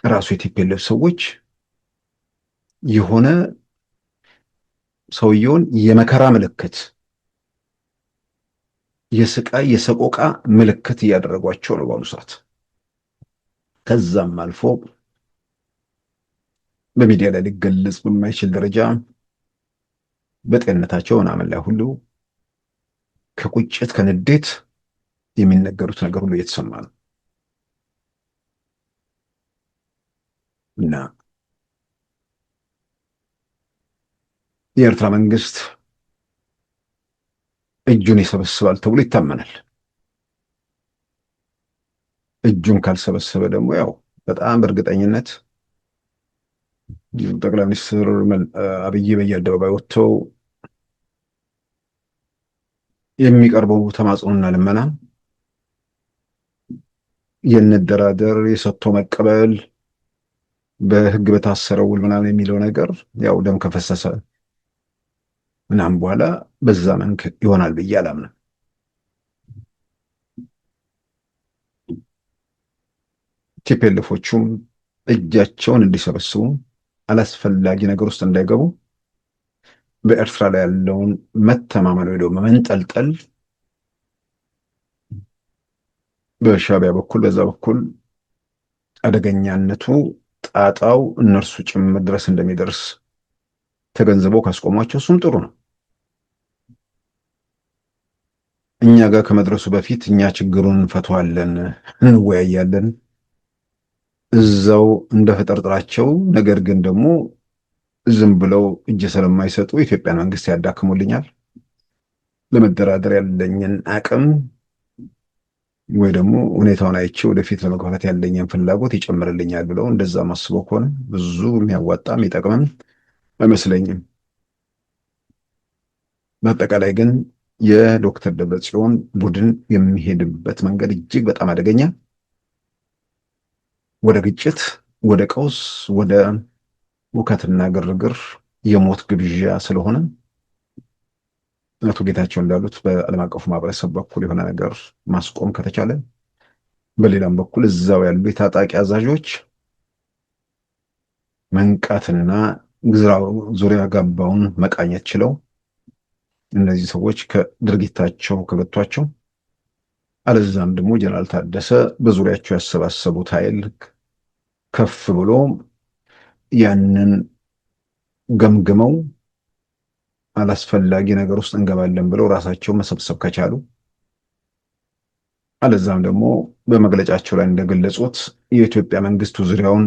ራሱ የቲፒኤልኤፍ ሰዎች የሆነ ሰውየውን የመከራ ምልክት፣ የስቃይ የሰቆቃ ምልክት እያደረጓቸው ነው በአሁኑ ሰዓት። ከዛም አልፎ በሚዲያ ላይ ሊገለጽ በማይችል ደረጃ በጤንነታቸው ምናምን ላይ ሁሉ ከቁጭት ከንዴት የሚነገሩት ነገር ሁሉ እየተሰማ ነው። እና የኤርትራ መንግስት እጁን ይሰበስባል ተብሎ ይታመናል። እጁን ካልሰበሰበ ደግሞ ያው በጣም በእርግጠኝነት ጠቅላይ ሚኒስትር አብይ በየአደባባይ ወጥተው የሚቀርበው ተማጽኖና ልመና የንደራደር የሰጥቶ መቀበል በህግ በታሰረው ውል ምናምን የሚለው ነገር ያው ደም ከፈሰሰ ምናምን በኋላ በዛ መንክ ይሆናል ብዬ አላምንም። ቲፒኤልኤፎቹም እጃቸውን እንዲሰበስቡ አላስፈላጊ ነገር ውስጥ እንዳይገቡ በኤርትራ ላይ ያለውን መተማመን ወይ ደግሞ መንጠልጠል በሻዕቢያ በኩል በዛ በኩል አደገኛነቱ ጣጣው እነርሱ ጭምር ድረስ እንደሚደርስ ተገንዝበው ካስቆሟቸው እሱም ጥሩ ነው። እኛ ጋር ከመድረሱ በፊት እኛ ችግሩን እንፈተዋለን፣ እንወያያለን እዛው እንደ ፈጠርጥራቸው። ነገር ግን ደግሞ ዝም ብለው እጅ ስለማይሰጡ የኢትዮጵያን መንግስት ያዳክሙልኛል፣ ለመደራደር ያለኝን አቅም ወይ ደግሞ ሁኔታውን አይቼ ወደፊት ለመግፋት ያለኝን ፍላጎት ይጨምርልኛል ብለው እንደዛ ማስበው ከሆነ ብዙ የሚያዋጣ የሚጠቅምም አይመስለኝም። በአጠቃላይ ግን የዶክተር ደብረጽዮን ቡድን የሚሄድበት መንገድ እጅግ በጣም አደገኛ፣ ወደ ግጭት፣ ወደ ቀውስ፣ ወደ ውከትና ግርግር የሞት ግብዣ ስለሆነ አቶ ጌታቸው እንዳሉት በዓለም አቀፉ ማህበረሰብ በኩል የሆነ ነገር ማስቆም ከተቻለ፣ በሌላም በኩል እዛው ያሉ የታጣቂ አዛዦች መንቃትና ዙሪያ ገባውን መቃኘት ችለው እነዚህ ሰዎች ከድርጊታቸው ከገቷቸው፣ አለዛም ደግሞ ጀነራል ታደሰ በዙሪያቸው ያሰባሰቡት ኃይል ከፍ ብሎ ያንን ገምግመው አላስፈላጊ ነገር ውስጥ እንገባለን ብለው ራሳቸው መሰብሰብ ከቻሉ፣ አለዛም ደግሞ በመግለጫቸው ላይ እንደገለጹት የኢትዮጵያ መንግስቱ ዙሪያውን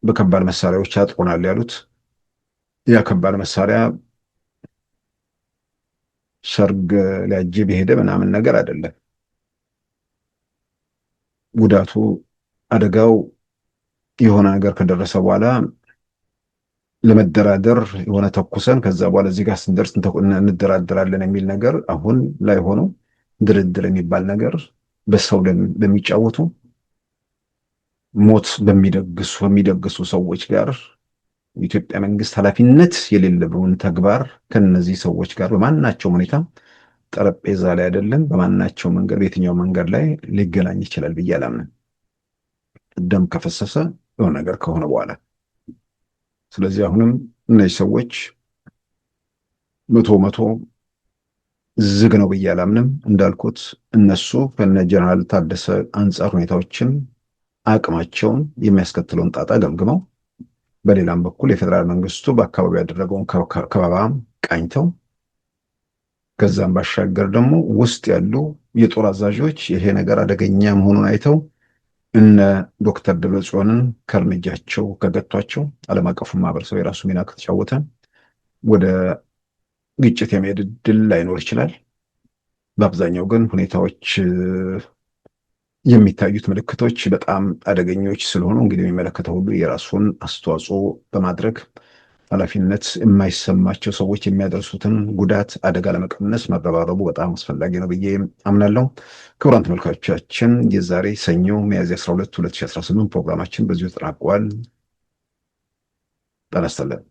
በከባድ መሳሪያዎች አጥቆናል ያሉት ያ ከባድ መሳሪያ ሰርግ ሊያጅብ የሄደ ምናምን ነገር አይደለም። ጉዳቱ አደጋው የሆነ ነገር ከደረሰ በኋላ ለመደራደር የሆነ ተኩሰን ከዛ በኋላ እዚህ ጋር ስንደርስ እንደራደራለን የሚል ነገር አሁን ላይ ሆኖ ድርድር የሚባል ነገር በሰው በሚጫወቱ ሞት በሚደግሱ ሰዎች ጋር የኢትዮጵያ መንግስት ኃላፊነት የሌለውን ተግባር ከነዚህ ሰዎች ጋር በማናቸውም ሁኔታ ጠረጴዛ ላይ አይደለም በማናቸው መንገድ በየትኛው መንገድ ላይ ሊገናኝ ይችላል ብዬ አላምንም። ደም ከፈሰሰ የሆነ ነገር ከሆነ በኋላ ስለዚህ አሁንም እነዚህ ሰዎች መቶ ዝግ ነው ብዬ አላምንም። እንዳልኩት እነሱ ከነ ጀነራል ታደሰ አንጻር ሁኔታዎችን አቅማቸውን የሚያስከትለውን ጣጣ ገምግመው በሌላም በኩል የፌዴራል መንግስቱ በአካባቢው ያደረገውን ከበባ ቃኝተው ከዛም ባሻገር ደግሞ ውስጥ ያሉ የጦር አዛዦች ይሄ ነገር አደገኛ መሆኑን አይተው እነ ዶክተር ደብረጽዮንን ከእርምጃቸው ከገቷቸው ዓለም አቀፉ ማህበረሰብ የራሱ ሚና ከተጫወተ ወደ ግጭት የመሄድ ዕድል ላይኖር ይችላል። በአብዛኛው ግን ሁኔታዎች የሚታዩት ምልክቶች በጣም አደገኞች ስለሆኑ እንግዲህ የሚመለከተው ሁሉ የራሱን አስተዋጽኦ በማድረግ ኃላፊነት የማይሰማቸው ሰዎች የሚያደርሱትን ጉዳት አደጋ ለመቀነስ መረባረቡ በጣም አስፈላጊ ነው ብዬ አምናለሁ። ክቡራን ተመልካቾቻችን የዛሬ ሰኞ ሚያዝያ 12 2018 ፕሮግራማችን በዚሁ ተጠናቋል። ጤና ይስጥልን።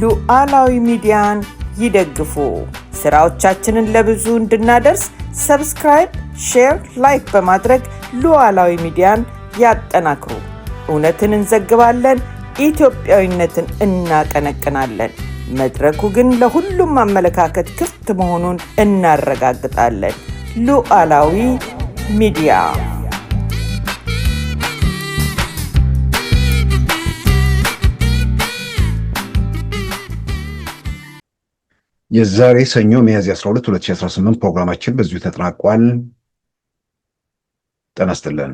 ሉዓላዊ ሚዲያን ይደግፉ። ስራዎቻችንን ለብዙ እንድናደርስ ሰብስክራይብ፣ ሼር፣ ላይክ በማድረግ ሉዓላዊ ሚዲያን ያጠናክሩ። እውነትን እንዘግባለን፣ ኢትዮጵያዊነትን እናቀነቅናለን። መድረኩ ግን ለሁሉም አመለካከት ክፍት መሆኑን እናረጋግጣለን። ሉዓላዊ ሚዲያ የዛሬ ሰኞ ሚያዝያ 12 2018 ፕሮግራማችን በዚሁ ተጠናቋል። ጤና ይስጥልን።